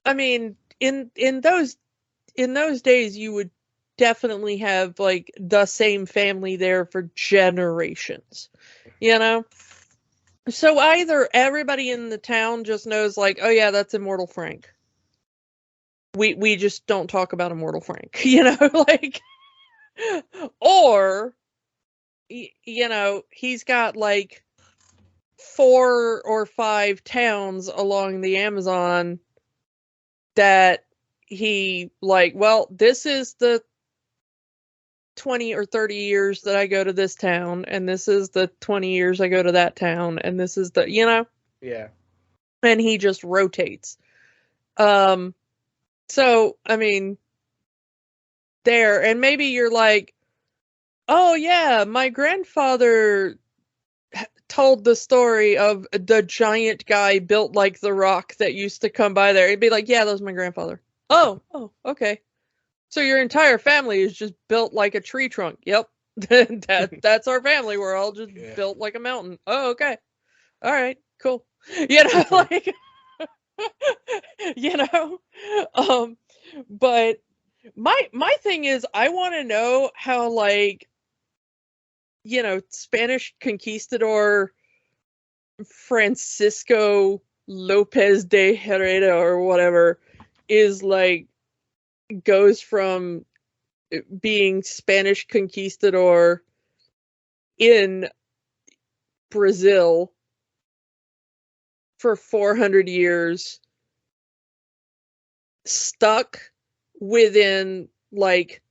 I mean, in those days, you would definitely have like the same family there for generations. You know? So either everybody in the town just knows, like, oh yeah, that's Immortal Frank. We just don't talk about Immortal Frank, you know, like, or, you know, he's got like 4 or 5 towns along the Amazon that he like, well, this is the 20 or 30 years that I go to this town, and this is the 20 years I go to that town, and this is the, Yeah. and he just rotates. So, I mean, there, and maybe you're like, oh yeah, my grandfather told the story of the giant guy built like the Rock that used to come by there. He'd be like, yeah, that was my grandfather. Oh, okay. So your entire family is just built like a tree trunk. Yep. That's our family. We're all just built like a mountain. Oh, okay. All right, cool. Like, but my thing is, I want to know how, like, Spanish conquistador Francisco Lopez de Herrera or whatever is like, goes from being Spanish conquistador in Brazil for 400 years, stuck within like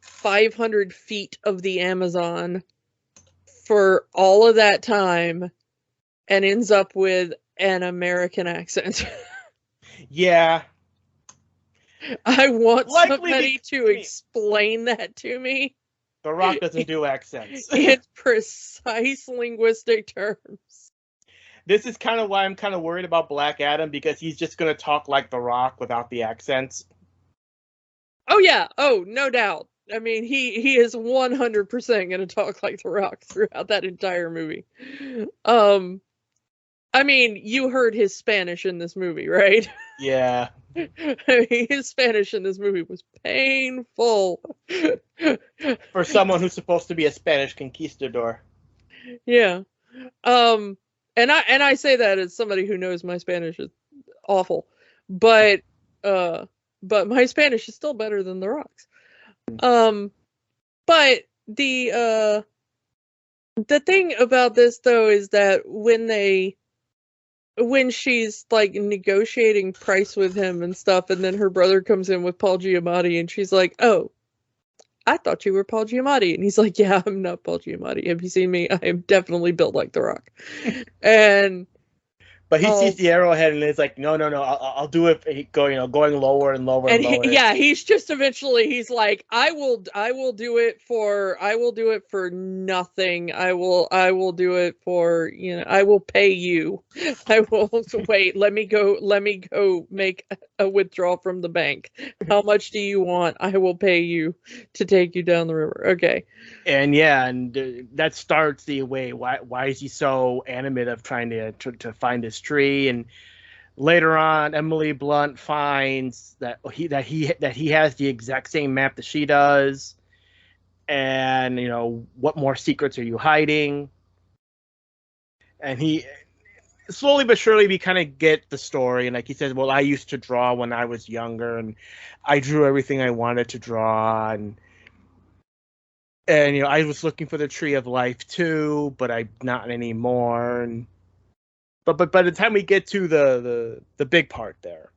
500 feet of the Amazon for all of that time, and ends up with an American accent. Yeah. I want somebody to explain that to me. The Rock doesn't do accents. In precise linguistic terms. This is kind of why I'm kind of worried about Black Adam, because he's just going to talk like The Rock without the accents. Oh, yeah. Oh, no doubt. I mean, he is 100% going to talk like The Rock throughout that entire movie. I mean, you heard his Spanish in this movie, right? Yeah. I mean, his Spanish in this movie was painful. For someone who's supposed to be a Spanish conquistador. Yeah. And I say that as somebody who knows my Spanish is awful. But my Spanish is still better than The Rock's. But the thing about this, though, is that when she's like negotiating price with him and stuff, and then her brother comes in with Paul Giamatti, and she's like, oh, I thought you were Paul Giamatti. And he's like, yeah, I'm not Paul Giamatti. Have you seen me? I am definitely built like The Rock. But he sees the arrowhead and is like, no, I'll do it. Going lower and lower and lower. He's just eventually, he's like, I will do it for nothing. I will do it for, I will pay you. I will wait. Let me go make a withdrawal from the bank. How much do you want? I will pay you to take you down the river. Okay. And that starts the way. Why is he so animate of trying to find this tree? And later on, Emily Blunt finds that he has the exact same map that she does. And what more secrets are you hiding? And he slowly but surely, we kind of get the story. And like he says, well, I used to draw when I was younger, and I drew everything I wanted to draw, and I was looking for the tree of life too, but I'm not anymore. And but by the time we get to the big part there,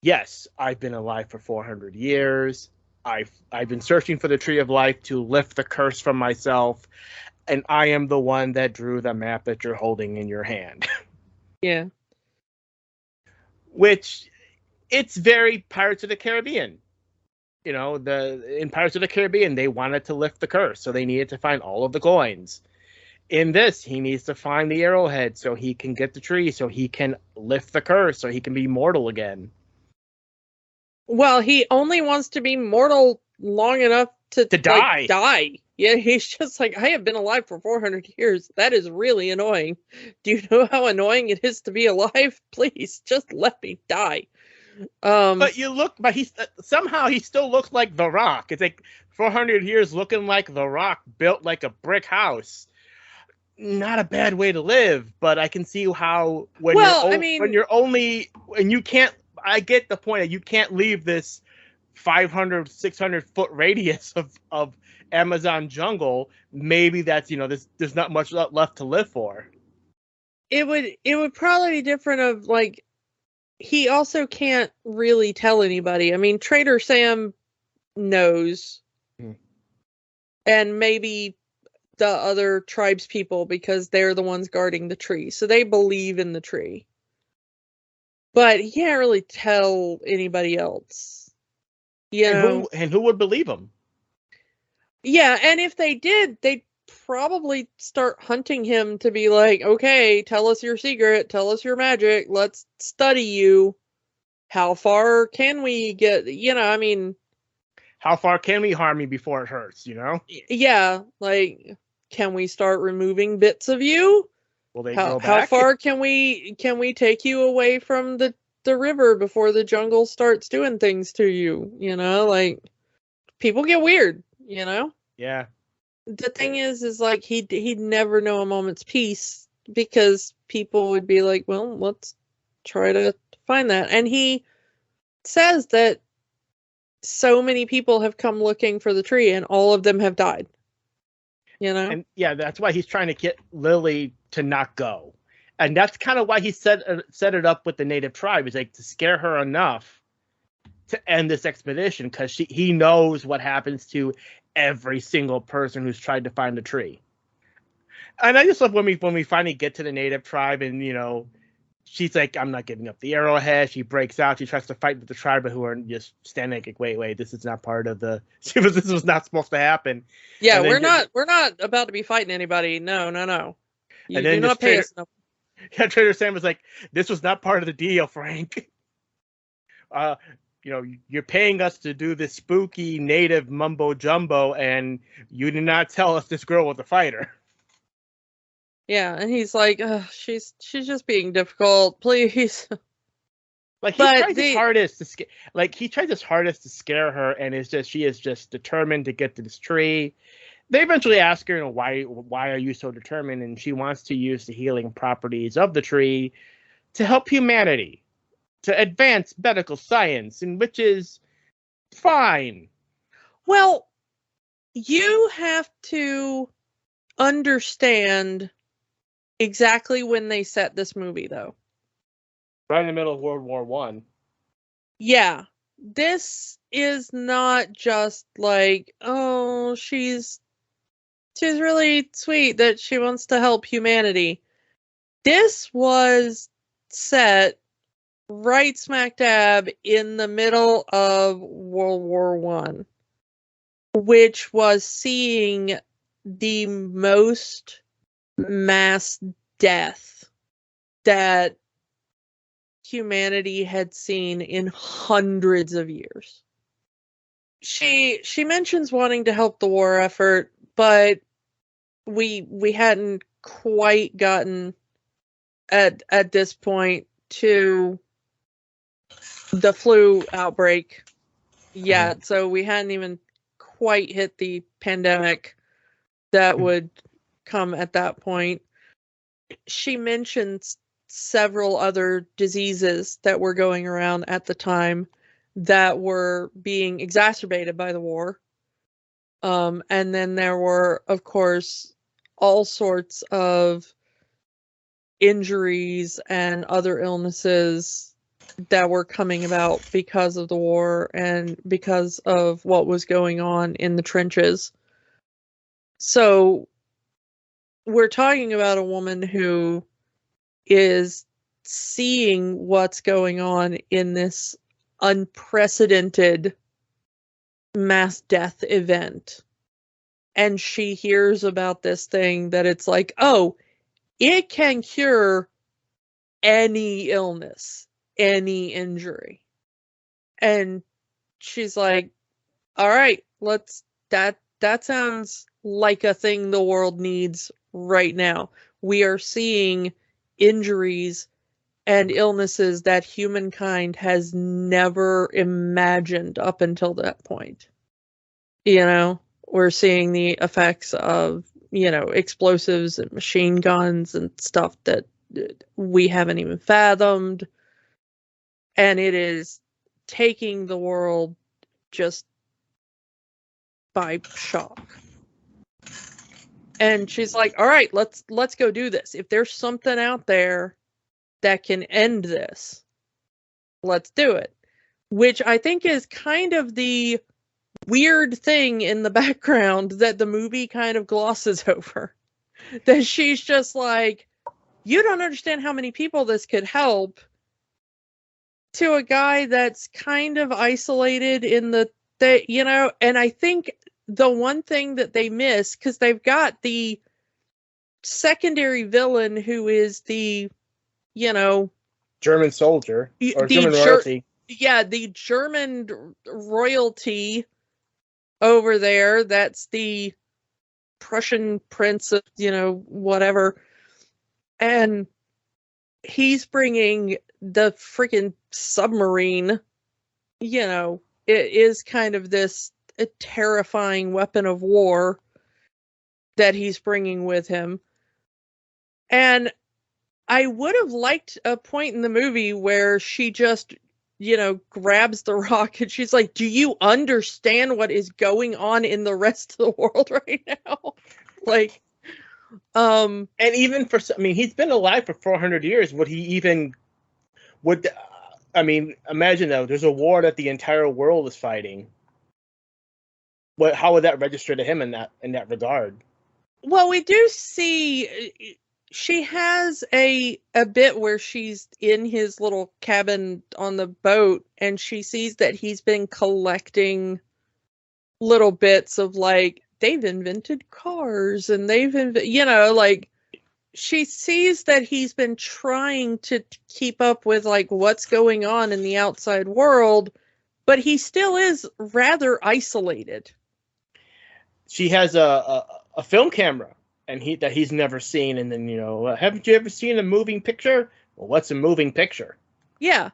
yes, I've been alive for 400 years. I've been searching for the tree of life to lift the curse from myself, and I am the one that drew the map that you're holding in your hand. Yeah. Which, it's very Pirates of the Caribbean. In Pirates of the Caribbean, they wanted to lift the curse, so they needed to find all of the coins. In this, he needs to find the arrowhead so he can get the tree, so he can lift the curse, so he can be mortal again. Well, he only wants to be mortal long enough to die. Die. Yeah, he's just like, I have been alive for 400 years. That is really annoying. Do you know how annoying it is to be alive? Please, just let me die. But he somehow he still looks like The Rock. It's like 400 years looking like The Rock, built like a brick house. Not a bad way to live, but I can see how I get the point that you can't leave this 500, 600 foot radius of Amazon jungle. Maybe that's, there's not much left to live for. It would probably be different of like, he also can't really tell anybody. I mean, Trader Sam knows, and maybe the other tribes people, because they're the ones guarding the tree, so they believe in the tree. But he can't really tell anybody else. And who would believe him? Yeah, and if they did, they'd probably start hunting him to be like, okay, tell us your secret, tell us your magic, let's study you. How far can we get? I mean, how far can we harm you before it hurts, Yeah, like, can we start removing bits of you? Will they grow back? How far can we take you away from the river before the jungle starts doing things to you? Like, people get weird, Yeah. The thing is like he'd never know a moment's peace, because people would be like, well, let's try to find that. And he says that so many people have come looking for the tree and all of them have died. And yeah, that's why he's trying to get Lily to not go. And that's kind of why he set it up with the native tribe, is like to scare her enough to end this expedition, because he knows what happens to every single person who's tried to find the tree. And I just love when we finally get to the native tribe, and she's like, I'm not giving up the arrowhead. She breaks out. She tries to fight with the tribe, who are just standing like, wait, this is not part of the. This was not supposed to happen. Yeah, we're not about to be fighting anybody. No. You do not pay us enough. Yeah, Trader Sam was like, this was not part of the deal, Frank. You're paying us to do this spooky native mumbo jumbo, and you did not tell us this girl was a fighter. Yeah, and he's like, she's just being difficult, please. Like, he tries his hardest to scare her, and she is just determined to get to this tree. They eventually ask her, why are you so determined? And she wants to use the healing properties of the tree to help humanity, to advance medical science, and which is fine. Well, you have to understand exactly when they set this movie, though. Right in the middle of World War I. Yeah. This is not just like, oh, she's really sweet that she wants to help humanity. This was set right smack dab in the middle of World War I, which was seeing the most mass death that humanity had seen in hundreds of years. She mentions wanting to help the war effort, but we hadn't quite gotten at this point to the flu outbreak yet, so we hadn't even quite hit the pandemic that would come at that point. She mentions several other diseases that were going around at the time that were being exacerbated by the war. And then there were, of course, all sorts of injuries and other illnesses that were coming about because of the war and because of what was going on in the trenches. So we're talking about a woman who is seeing what's going on in this unprecedented mass death event. And she hears about this thing that it's like, oh, it can cure any illness, any injury. And she's like, all right, that sounds like a thing the world needs right now. We are seeing injuries and illnesses that humankind has never imagined up until that point. We're seeing the effects of, explosives and machine guns and stuff that we haven't even fathomed. And it is taking the world just by shock. And she's like, all right, let's go do this. If there's something out there that can end this, let's do it. Which I think is kind of the weird thing in the background that the movie kind of glosses over. That she's just like, you don't understand how many people this could help, to a guy that's kind of isolated in and I think the one thing that they miss, because they've got the secondary villain who is the, German soldier or the German royalty. The German royalty over there. That's the Prussian prince of, whatever. And he's bringing the freaking submarine. It is kind of this a terrifying weapon of war that he's bringing with him. And I would have liked a point in the movie where she just, grabs the rock and she's like, do you understand what is going on in the rest of the world right now? Like, and even he's been alive for 400 years. Imagine though, there's a war that the entire world is fighting. How would that register to him in that regard? Well, we do see she has a bit where she's in his little cabin on the boat and she sees that he's been collecting little bits of like, they've invented cars and she sees that he's been trying to keep up with like what's going on in the outside world, but he still is rather isolated. She has a film camera that he's never seen, and then haven't you ever seen a moving picture? Well, what's a moving picture? Yeah,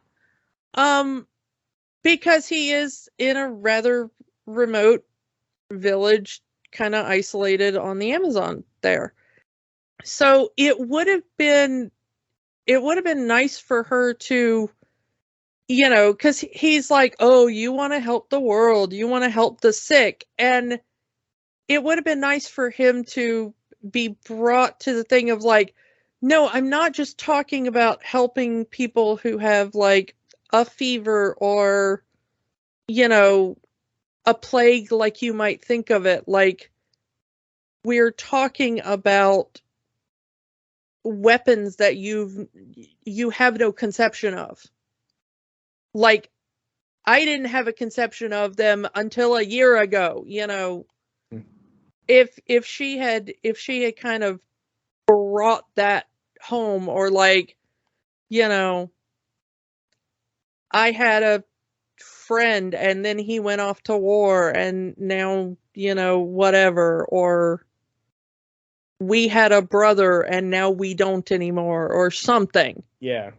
because he is in a rather remote village, kind of isolated on the Amazon there. So it would have been nice for her to, because he's like, oh, you want to help the world, you want to help the sick, and it would have been nice for him to be brought to the thing of like, no, I'm not just talking about helping people who have like a fever or, a plague like you might think of it. Like, we're talking about weapons that you have no conception of. Like, I didn't have a conception of them until a year ago, If she had kind of brought that home, or like, I had a friend and then he went off to war and now, whatever, or we had a brother and now we don't anymore, or something. Yeah.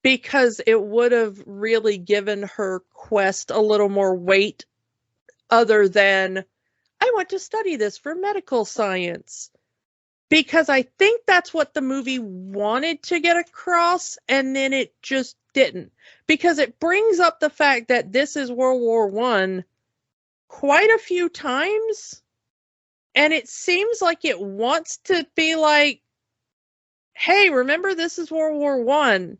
Because it would have really given her quest a little more weight, other than, I want to study this for medical science. Because I think that's what the movie wanted to get across, and then it just didn't. Because it brings up the fact that this is World War I quite a few times, and it seems like it wants to be like, hey, remember this is World War I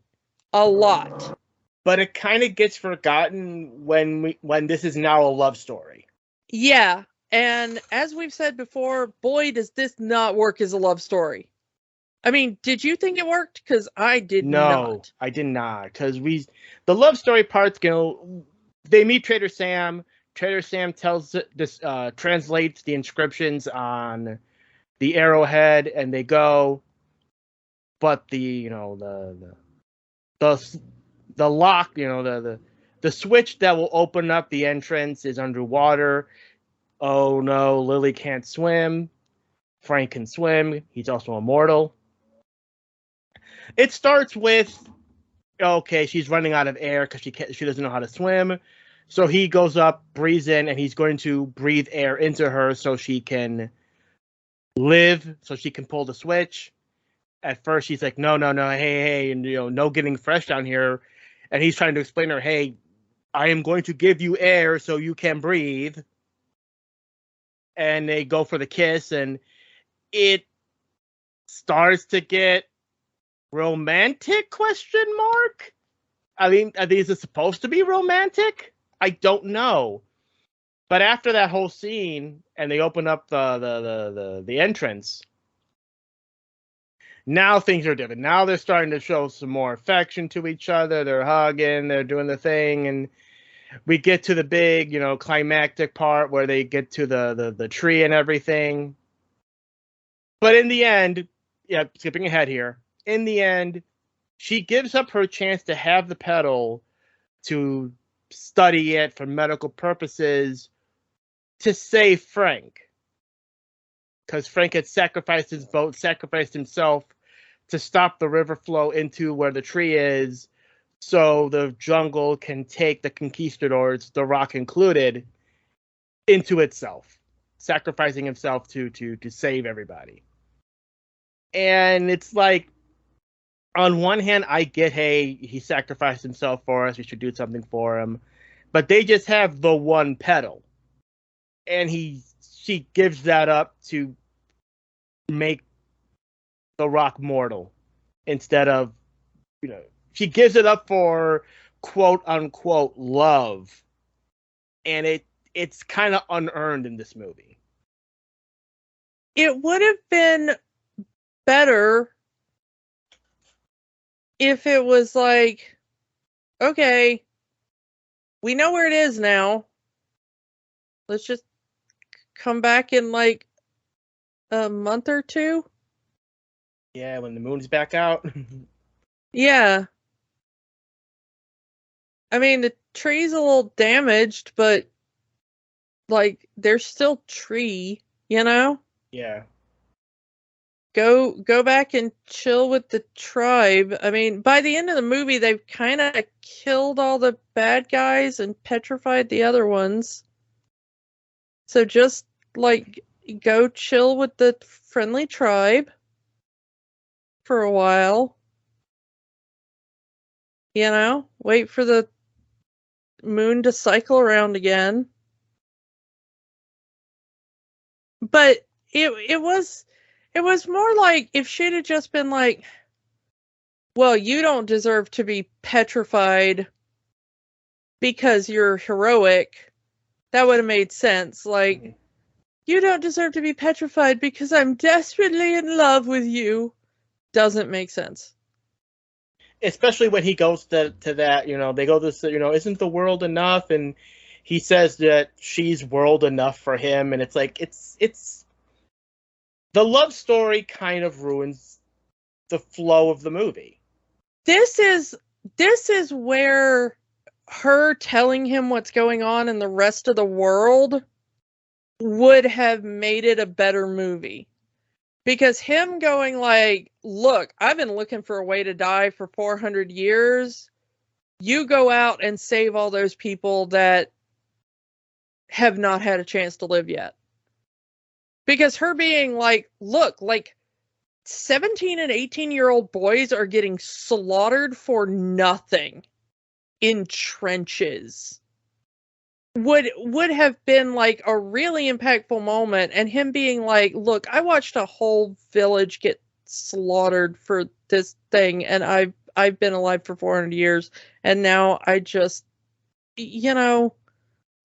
a lot. But it kind of gets forgotten when this is now a love story. Yeah. And as we've said before, boy, does this not work as a love story. I mean, did you think it worked? Because I did not. No, I did not. Because the love story parts, they meet Trader Sam. Trader Sam translates the inscriptions on the arrowhead, and they go. But the lock, the switch that will open up the entrance is underwater. Oh no, Lily can't swim. Frank can swim. He's also immortal. It starts with, okay, she's running out of air because she doesn't know how to swim. So he goes up, breathes in, and he's going to breathe air into her so she can live, so she can pull the switch. At first, she's like, no, hey, and no getting fresh down here. And he's trying to explain to her, hey, I am going to give you air so you can breathe. And they go for the kiss, and it starts to get romantic, ? I mean, are these supposed to be romantic? I don't know. But after that whole scene, and they open up the entrance, now things are different. Now they're starting to show some more affection to each other. They're hugging, they're doing the thing, and we get to the big, climactic part where they get to the tree and everything. But in the end, skipping ahead here, in the end, she gives up her chance to have the petal to study it for medical purposes to save Frank. Because Frank had sacrificed his boat, sacrificed himself to stop the river flow into where the tree is, so the jungle can take the conquistadors, the Rock included, into itself, sacrificing himself to save everybody. And it's like, on one hand, I get, hey, he sacrificed himself for us, we should do something for him. But they just have the one petal. And she gives that up to make the Rock mortal instead of, she gives it up for quote unquote love. And it's kind of unearned in this movie. It would have been better if it was like, okay, we know where it is now. Let's just come back in like a month or two. Yeah, when the moon's back out. Yeah. I mean, the tree's a little damaged, but like there's still tree, Yeah. Go back and chill with the tribe. I mean, by the end of the movie, they've kind of killed all the bad guys and petrified the other ones. So just like go chill with the friendly tribe for a while. Wait for the moon to cycle around again. But it was more like if she'd have just been like, well, you don't deserve to be petrified because you're heroic. That would have made sense. Like, you don't deserve to be petrified because I'm desperately in love with you. Doesn't make sense. Especially when he goes to that, they go this, isn't the world enough? And he says that she's world enough for him. And it's like, it's the love story kind of ruins the flow of the movie. This is where her telling him what's going on in the rest of the world would have made it a better movie. Because him going like, look, I've been looking for a way to die for 400 years. You go out and save all those people that have not had a chance to live yet. Because her being like, look, like 17 and 18-year-old boys are getting slaughtered for nothing in trenches would have been like a really impactful moment. And him being like, look, I watched a whole village get slaughtered for this thing, and I've been alive for 400 years, and now I just,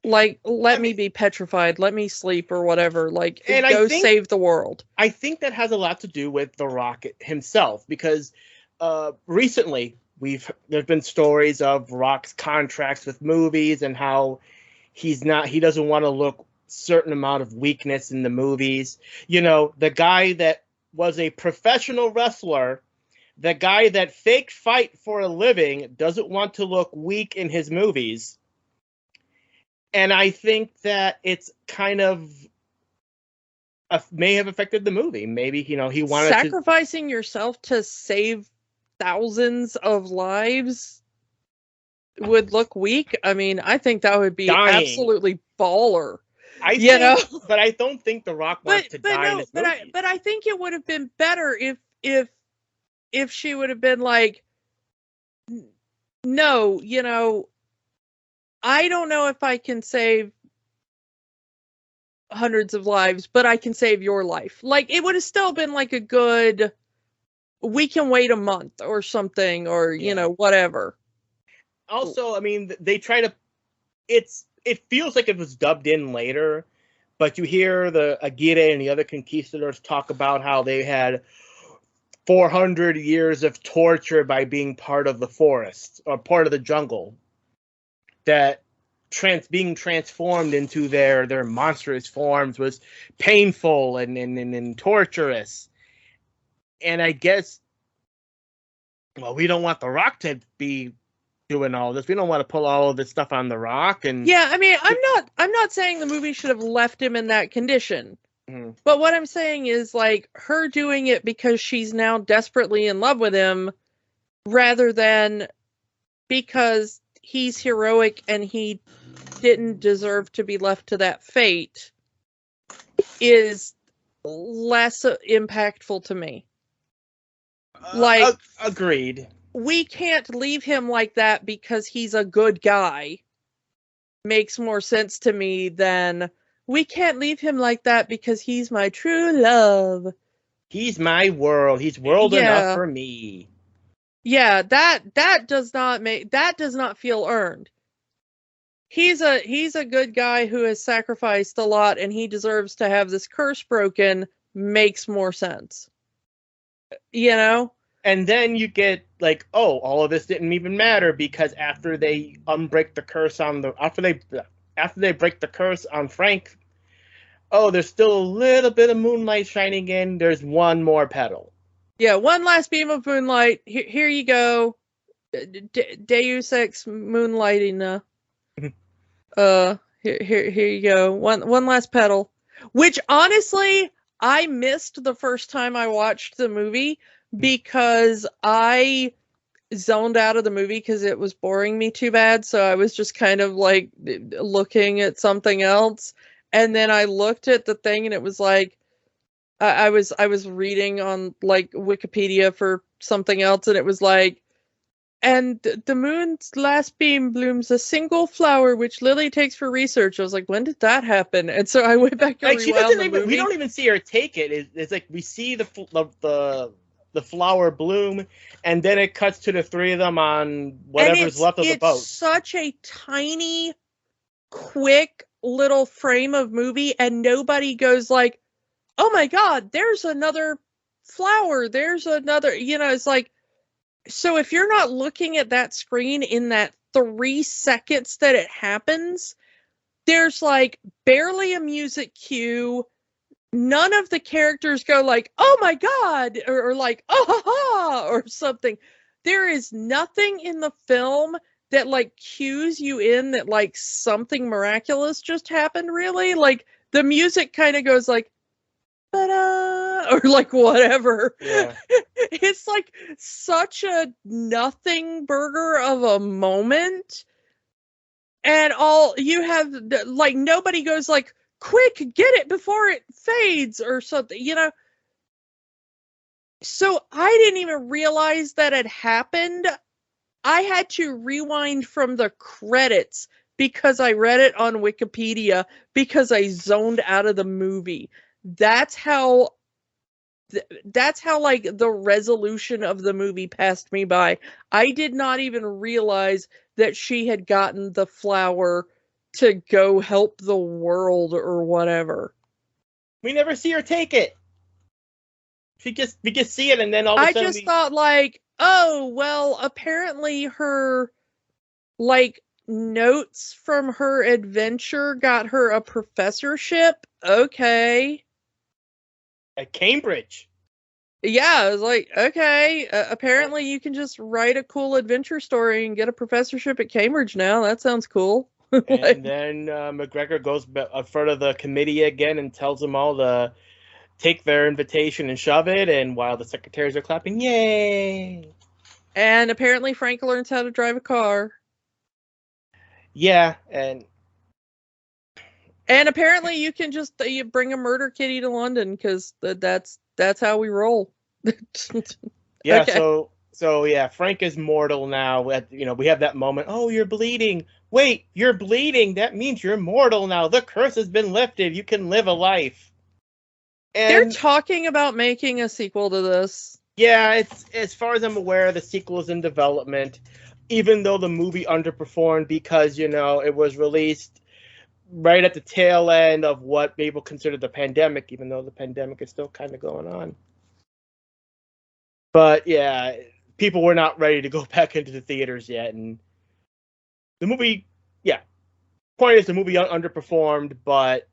like, let me be petrified, let me sleep or whatever, like, and go save the world. I think that has a lot to do with The Rock himself, because recently there's been stories of Rock's contracts with movies and how he doesn't want to look certain amount of weakness in the movies. The guy that was a professional wrestler, the guy that fake fight for a living, doesn't want to look weak in his movies. And I think that it's kind of may have affected the movie. Maybe, he wanted sacrificing yourself to save thousands of lives would look weak. I mean, I think that would be dying. Absolutely baller. But I don't think The Rock wants to die in this movie. But I think it would have been better if she would have been like, no, I don't know if I can save hundreds of lives, but I can save your life. Like, it would have still been like a good, we can wait a month or something, or, whatever. also, I mean, they try to. It feels like it was dubbed in later, but you hear the Aguirre and the other conquistadors talk about how they had 400 years of torture by being part of the forest or part of the jungle. That being transformed into their monstrous forms was painful and torturous. And I guess, well, we don't want The Rock to be doing all this. We don't want to pull all of this stuff on The Rock. And yeah, I mean, I'm not saying the movie should have left him in that condition. Mhm. But what I'm saying is, like, her doing it because she's now desperately in love with him rather than because he's heroic and he didn't deserve to be left to that fate is less impactful to me. Like, agreed. We can't leave him like that because he's a good guy. Makes more sense to me than we can't leave him like that because he's my true love. He's my world. He's world enough for me. Yeah, that does not feel earned. He's a good guy who has sacrificed a lot and he deserves to have this curse broken. Makes more sense. You know? And then you get like, oh, all of this didn't even matter because after they unbreak the curse after they break the curse on Frank, oh, there's still a little bit of moonlight shining in. There's one more petal. Yeah, one last beam of moonlight. Here you go. Deus Ex moonlighting. Here you go. One last petal. Which honestly, I missed the first time I watched the movie because I zoned out of the movie because it was boring me too bad. So I was just kind of like looking at something else. And then I looked at the thing and it was like, I was reading on like Wikipedia for something else and it was like, and the moon's last beam blooms a single flower which Lily takes for research. I was like, when did that happen? And so I went back and rewound the movie. We don't even see her take it. It's like we see the flower bloom, and then it cuts to the three of them on whatever's left of the boat. It's such a tiny, quick little frame of movie, and nobody goes like, oh my god, there's another flower, there's another, it's like, so if you're not looking at that screen in that 3 seconds that it happens, there's like barely a music cue. None of the characters go like, oh my god, or like, oh ha ha, or something. There is nothing in the film that like cues you in that like something miraculous just happened, really. Like the music kind of goes like, ba-da, or like whatever. Yeah. It's like such a nothing burger of a moment. And all you have, like, nobody goes like, quick, get it before it fades or something, So I didn't even realize that had happened. I had to rewind from the credits because I read it on Wikipedia because I zoned out of the movie. That's how like the resolution of the movie passed me by. I did not even realize that she had gotten the flower to go help the world or whatever. We never see her take it. We just see it, and then all of a sudden I just thought like, oh, well, apparently her like notes from her adventure got her a professorship. Okay. At Cambridge. Yeah, I was like, okay, apparently you can just write a cool adventure story and get a professorship at Cambridge now. That sounds cool. And then McGregor goes in front of the committee again and tells them all to take their invitation and shove it, and while the secretaries are clapping, yay! And apparently Frank learns how to drive a car. Yeah, and apparently you can just you bring a murder kitty to London because that's how we roll. Yeah, okay. so yeah, Frank is mortal now. We have that moment. Oh, you're bleeding. Wait, you're bleeding. That means you're mortal now. The curse has been lifted. You can live a life. And they're talking about making a sequel to this. Yeah, it's as far as I'm aware, the sequel is in development. even though the movie underperformed because, it was released right at the tail end of what people consider the pandemic, even though the pandemic is still kind of going on. But yeah, people were not ready to go back into the theaters yet, and the movie, point is the movie underperformed, but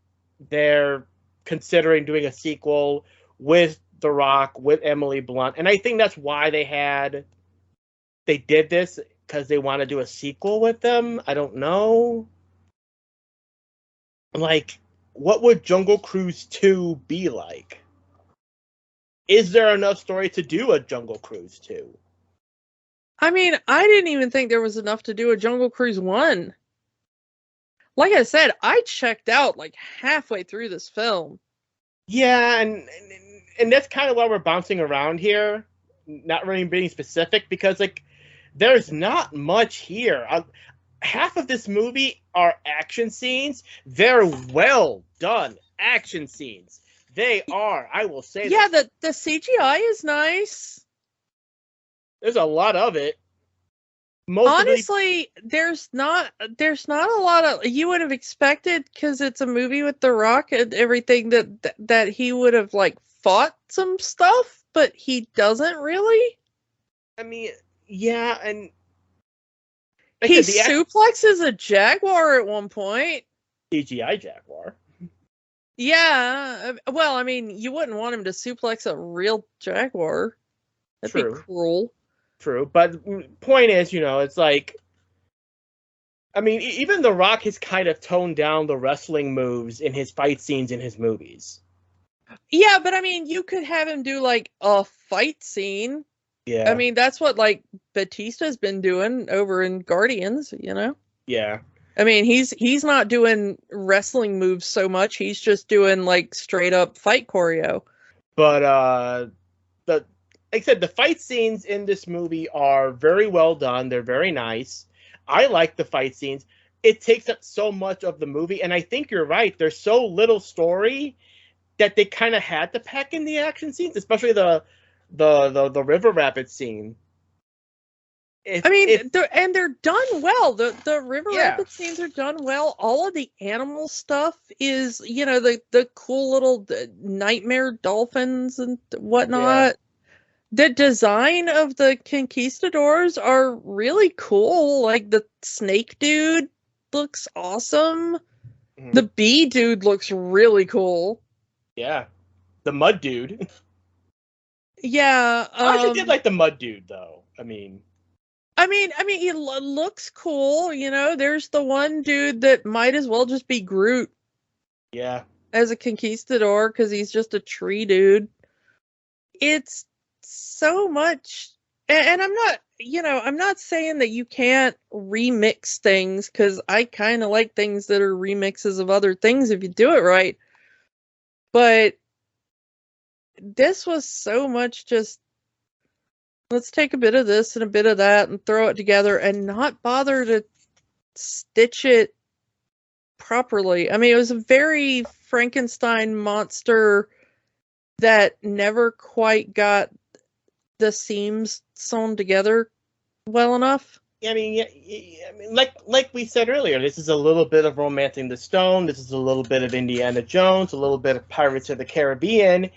they're considering doing a sequel with The Rock, with Emily Blunt, and I think that's why they did this, because they want to do a sequel with them. I don't know. Like, what would Jungle Cruise 2 be like? Is there enough story to do a Jungle Cruise 2? I mean, I didn't even think there was enough to do a Jungle Cruise 1. Like I said, I checked out like halfway through this film. Yeah, and that's kind of why we're bouncing around here, not really being specific, because like there's not much here. Half of this movie are action scenes. They're well done action scenes. They are, I will say. Yeah, the CGI is nice. There's a lot of it. Honestly, there's not a lot of, you would have expected, because it's a movie with The Rock and everything, that he would have like fought some stuff, but he doesn't really. I mean, yeah, and he suplexes a jaguar at one point. CGI jaguar. Yeah, well, I mean, you wouldn't want him to suplex a real jaguar. That'd be cruel. True, but point is, it's like, I mean, even The Rock has kind of toned down the wrestling moves in his fight scenes in his movies. Yeah, but I mean, you could have him do like a fight scene. Yeah. I mean, that's what like Batista's been doing over in Guardians, Yeah. I mean, he's not doing wrestling moves so much. He's just doing like straight up fight choreo. But like I said, the fight scenes in this movie are very well done. They're very nice. I like the fight scenes. It takes up so much of the movie, and I think you're right. There's so little story that they kind of had to pack in the action scenes, especially the river rapid scene. They're done well. The river rapid scenes are done well. All of the animal stuff is, the cool little nightmare dolphins and whatnot. Yeah. The design of the conquistadors are really cool. Like, the snake dude looks awesome. Mm-hmm. The bee dude looks really cool. Yeah. The mud dude. Yeah. I actually did like the mud dude, though. I mean, he looks cool. There's the one dude that might as well just be Groot. Yeah. As a conquistador, because he's just a tree dude. It's so much, and I'm not saying that you can't remix things, because I kind of like things that are remixes of other things if you do it right, but this was so much just, let's take a bit of this and a bit of that and throw it together and not bother to stitch it properly. I mean, it was a very Frankenstein monster that never quite got the seams sewn together well enough. I mean, like we said earlier, this is a little bit of Romancing the Stone. This is a little bit of Indiana Jones, a little bit of Pirates of the Caribbean,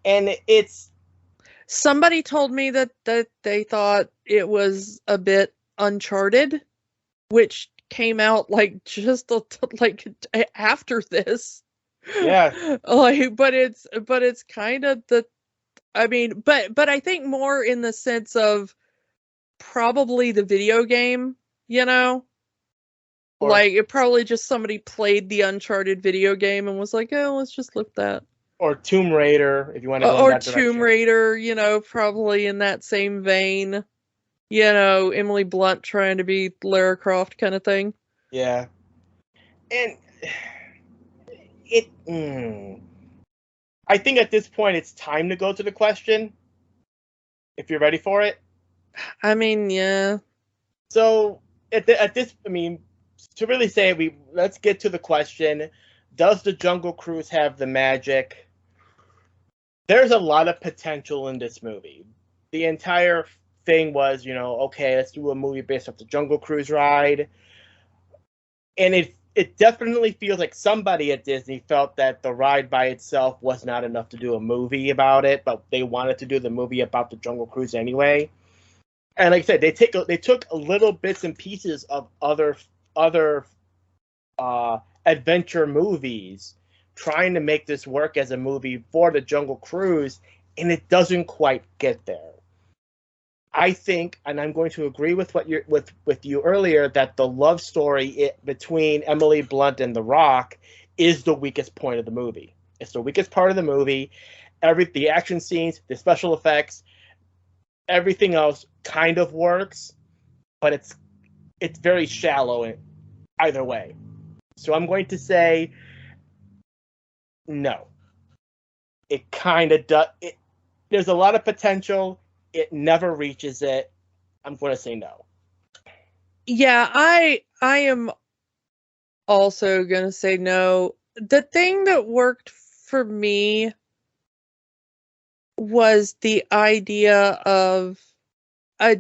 and it's. Somebody told me that they thought it was a bit Uncharted, which came out like just like after this. Yeah. But it's kind of the. I mean, but I think more in the sense of probably the video game, like it probably just somebody played the Uncharted video game and was like, oh, let's just look at that. Or Tomb Raider, if you want to go in that direction. Tomb Raider, probably in that same vein. Emily Blunt trying to be Lara Croft kind of thing. Yeah. And I think at this point it's time to go to the question. If you're ready for it. I mean, yeah. So at this, I mean, to really say it, let's get to the question. Does the Jungle Cruise have the magic? There's a lot of potential in this movie. The entire thing was, okay, let's do a movie based off the Jungle Cruise ride. And it definitely feels like somebody at Disney felt that the ride by itself was not enough to do a movie about it, but they wanted to do the movie about the Jungle Cruise anyway. And like I said, they took little bits and pieces of other adventure movies, trying to make this work as a movie for the Jungle Cruise, and it doesn't quite get there. I think, and I'm going to agree with what with you earlier, that the love story between Emily Blunt and The Rock is the weakest point of the movie. It's the weakest part of the movie. The action scenes, the special effects, everything else kind of works, but it's very shallow either way. So I'm going to say no. It kind of does. There's a lot of potential. It never reaches it. I'm going to say no. Yeah, I am also going to say no. The thing that worked for me was the idea of a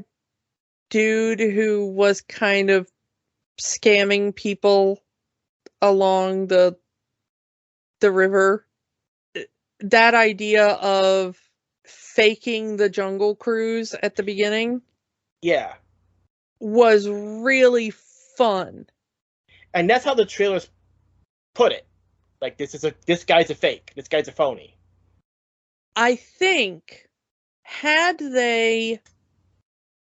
dude who was kind of scamming people along the river. That idea of faking the Jungle Cruise at the beginning, yeah, was really fun. And that's how the trailers put it. Like, this guy's a fake. This guy's a phony. I think had they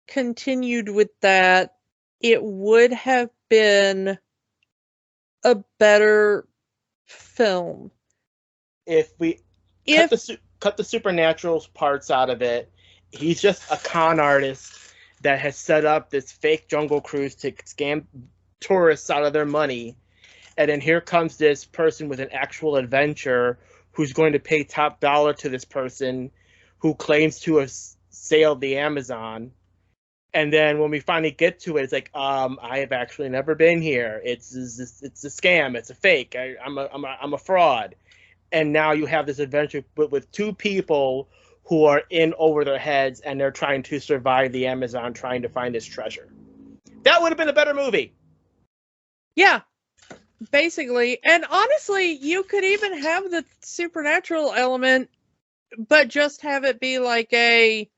continued with that, it would have been a better film. If we cut the supernatural parts out of it, he's just a con artist that has set up this fake Jungle Cruise to scam tourists out of their money. And then here comes this person with an actual adventure who's going to pay top dollar to this person who claims to have sailed the Amazon. And then when we finally get to it, it's like, I have actually never been here. It's a scam. It's a fake. I'm a fraud. And now you have this adventure with two people who are in over their heads, and they're trying to survive the Amazon, trying to find this treasure. That would have been a better movie. Yeah, basically. And honestly, you could even have the supernatural element, but just have it be like a,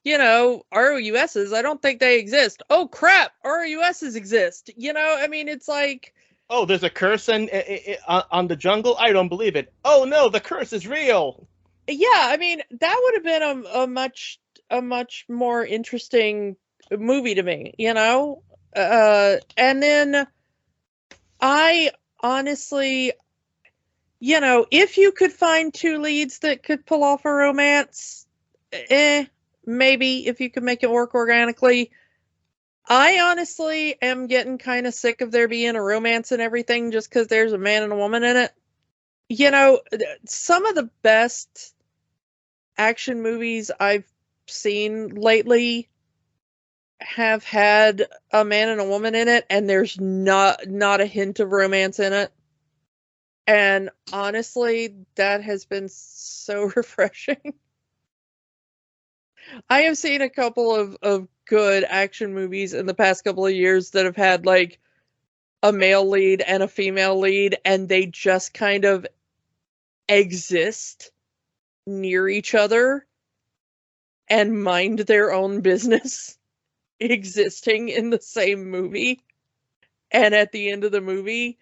ROUSs, I don't think they exist. Oh, crap, ROUSs exist. I mean, it's like... Oh, there's a curse on the jungle? I don't believe it. Oh, no, the curse is real. Yeah, I mean, that would have been a much more interesting movie to me, and then I honestly, if you could find two leads that could pull off a romance, maybe if you could make it work organically. I honestly am getting kind of sick of there being a romance and everything just because there's a man and a woman in it. Some of the best action movies I've seen lately have had a man and a woman in it, and there's not a hint of romance in it. And honestly, that has been so refreshing. I have seen a couple of good action movies in the past couple of years that have had like a male lead and a female lead, and they just kind of exist near each other and mind their own business, existing in the same movie. And at the end of the movie,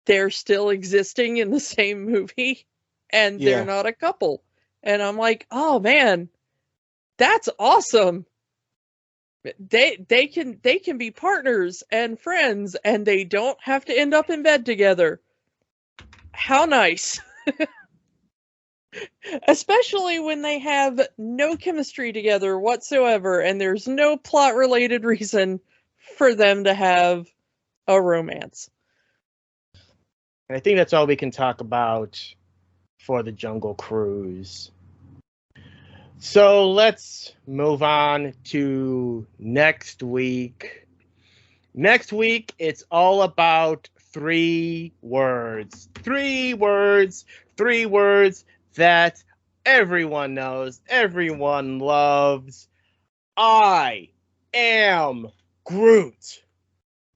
they're still existing in the same movie, and they're not a couple. And I'm like, oh man, that's awesome. They can be partners and friends, and they don't have to end up in bed together. How nice. Especially when they have no chemistry together whatsoever, and there's no plot related reason for them to have a romance. And I think that's all we can talk about for the Jungle Cruise. So let's move on to next week. Next week, it's all about 3 words. 3 words. 3 words that everyone knows, everyone loves. I am Groot.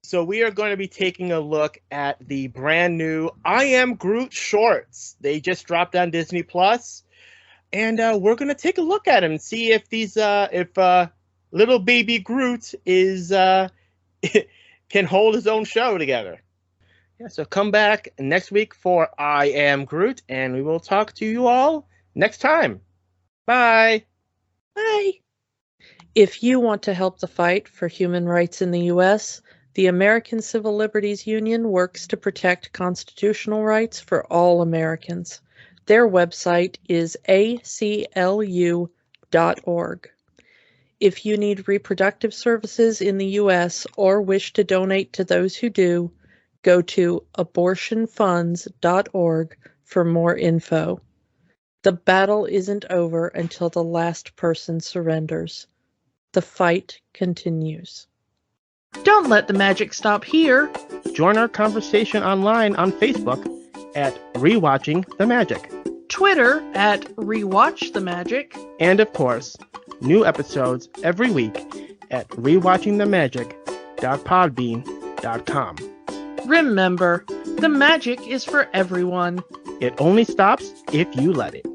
So we are going to be taking a look at the brand new I Am Groot shorts. They just dropped on Disney Plus, and we're going to take a look at them and see if little baby Groot is can hold his own show together. Yeah, so come back next week for I Am Groot, and we will talk to you all next time. Bye. Bye. If you want to help the fight for human rights in the U.S., the American Civil Liberties Union works to protect constitutional rights for all Americans. Their website is aclu.org. If you need reproductive services in the U.S. or wish to donate to those who do, go to abortionfunds.org for more info. The battle isn't over until the last person surrenders. The fight continues. Don't let the magic stop here. Join our conversation online on Facebook at Rewatching the Magic. Twitter at Rewatch the Magic. And of course, new episodes every week at rewatchingthemagic.podbean.com. Remember, the magic is for everyone. It only stops if you let it.